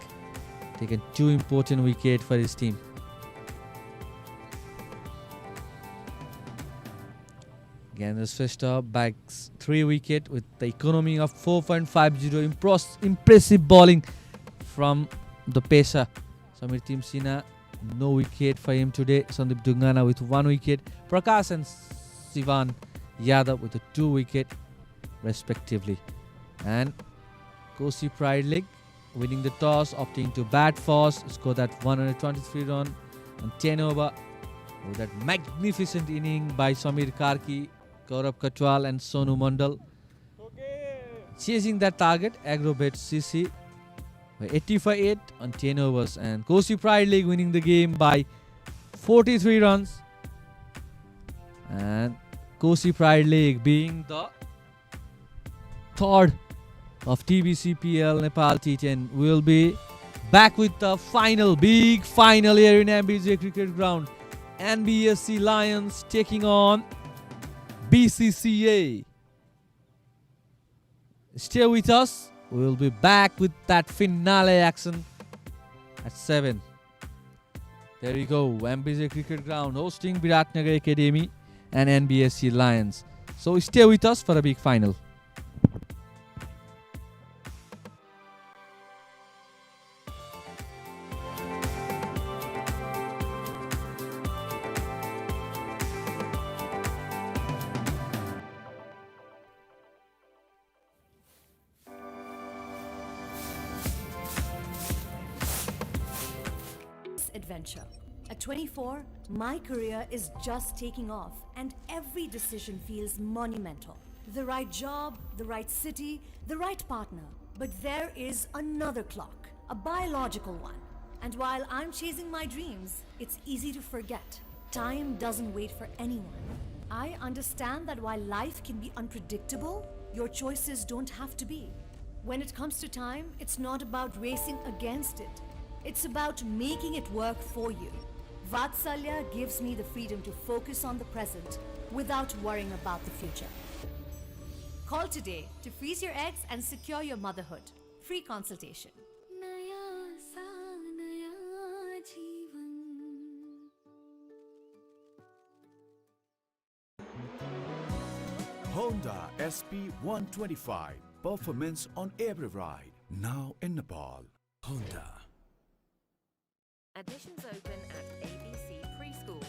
[SPEAKER 13] Taken 2 important wickets for his team. Again, the Shrestha bags 3 wickets with the economy of 4.50. Impressive bowling from the pacer. Samir Timsina, no wicket for him today. Sandeep Dungana with 1 wicket. Prakash and Sivan Yadav with a 2 wicket respectively. And KOSHI Pride League winning the toss, opting to bat first, score that 123 run on 10 over. With that magnificent inning by Samir Karki, Gaurav Katwal and Sonu Mandal. Chasing that target, AGRO bet CC by 80 for 8 on 10 overs. And KOSHI Pride League winning the game by 43 runs. And KOSHI Pride League being the third of TBCPL Nepal T10 will be back with the final, big final here in MBJ Cricket Ground. NBSC Lions taking on BCCA. Stay with us. We'll be back with that finale action at 7. There you go. MBJ Cricket Ground hosting Viratnagar Academy and NBSC Lions. So stay with us for a big final.
[SPEAKER 11] Adventure. At 24, my career is just taking off and every decision feels monumental. The right job, the right city, the right partner. But there is another clock, a biological one. And while I'm chasing my dreams, it's easy to forget. Time doesn't wait for anyone. I understand that while life can be unpredictable, your choices don't have to be. When it comes to time, it's not about racing against it. It's about making it work for you. Vatsalya gives me the freedom to focus on the present without worrying about the future. Call today to freeze your eggs and secure your motherhood. Free consultation.
[SPEAKER 7] Honda SP 125. Performance on every ride. Now in Nepal. Honda.
[SPEAKER 6] Admissions open at ABC Preschool.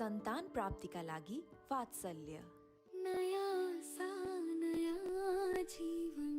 [SPEAKER 9] सन्तान प्राप्तिका लागि वात्सल्य
[SPEAKER 14] नयाँ सा नयाँ जीवन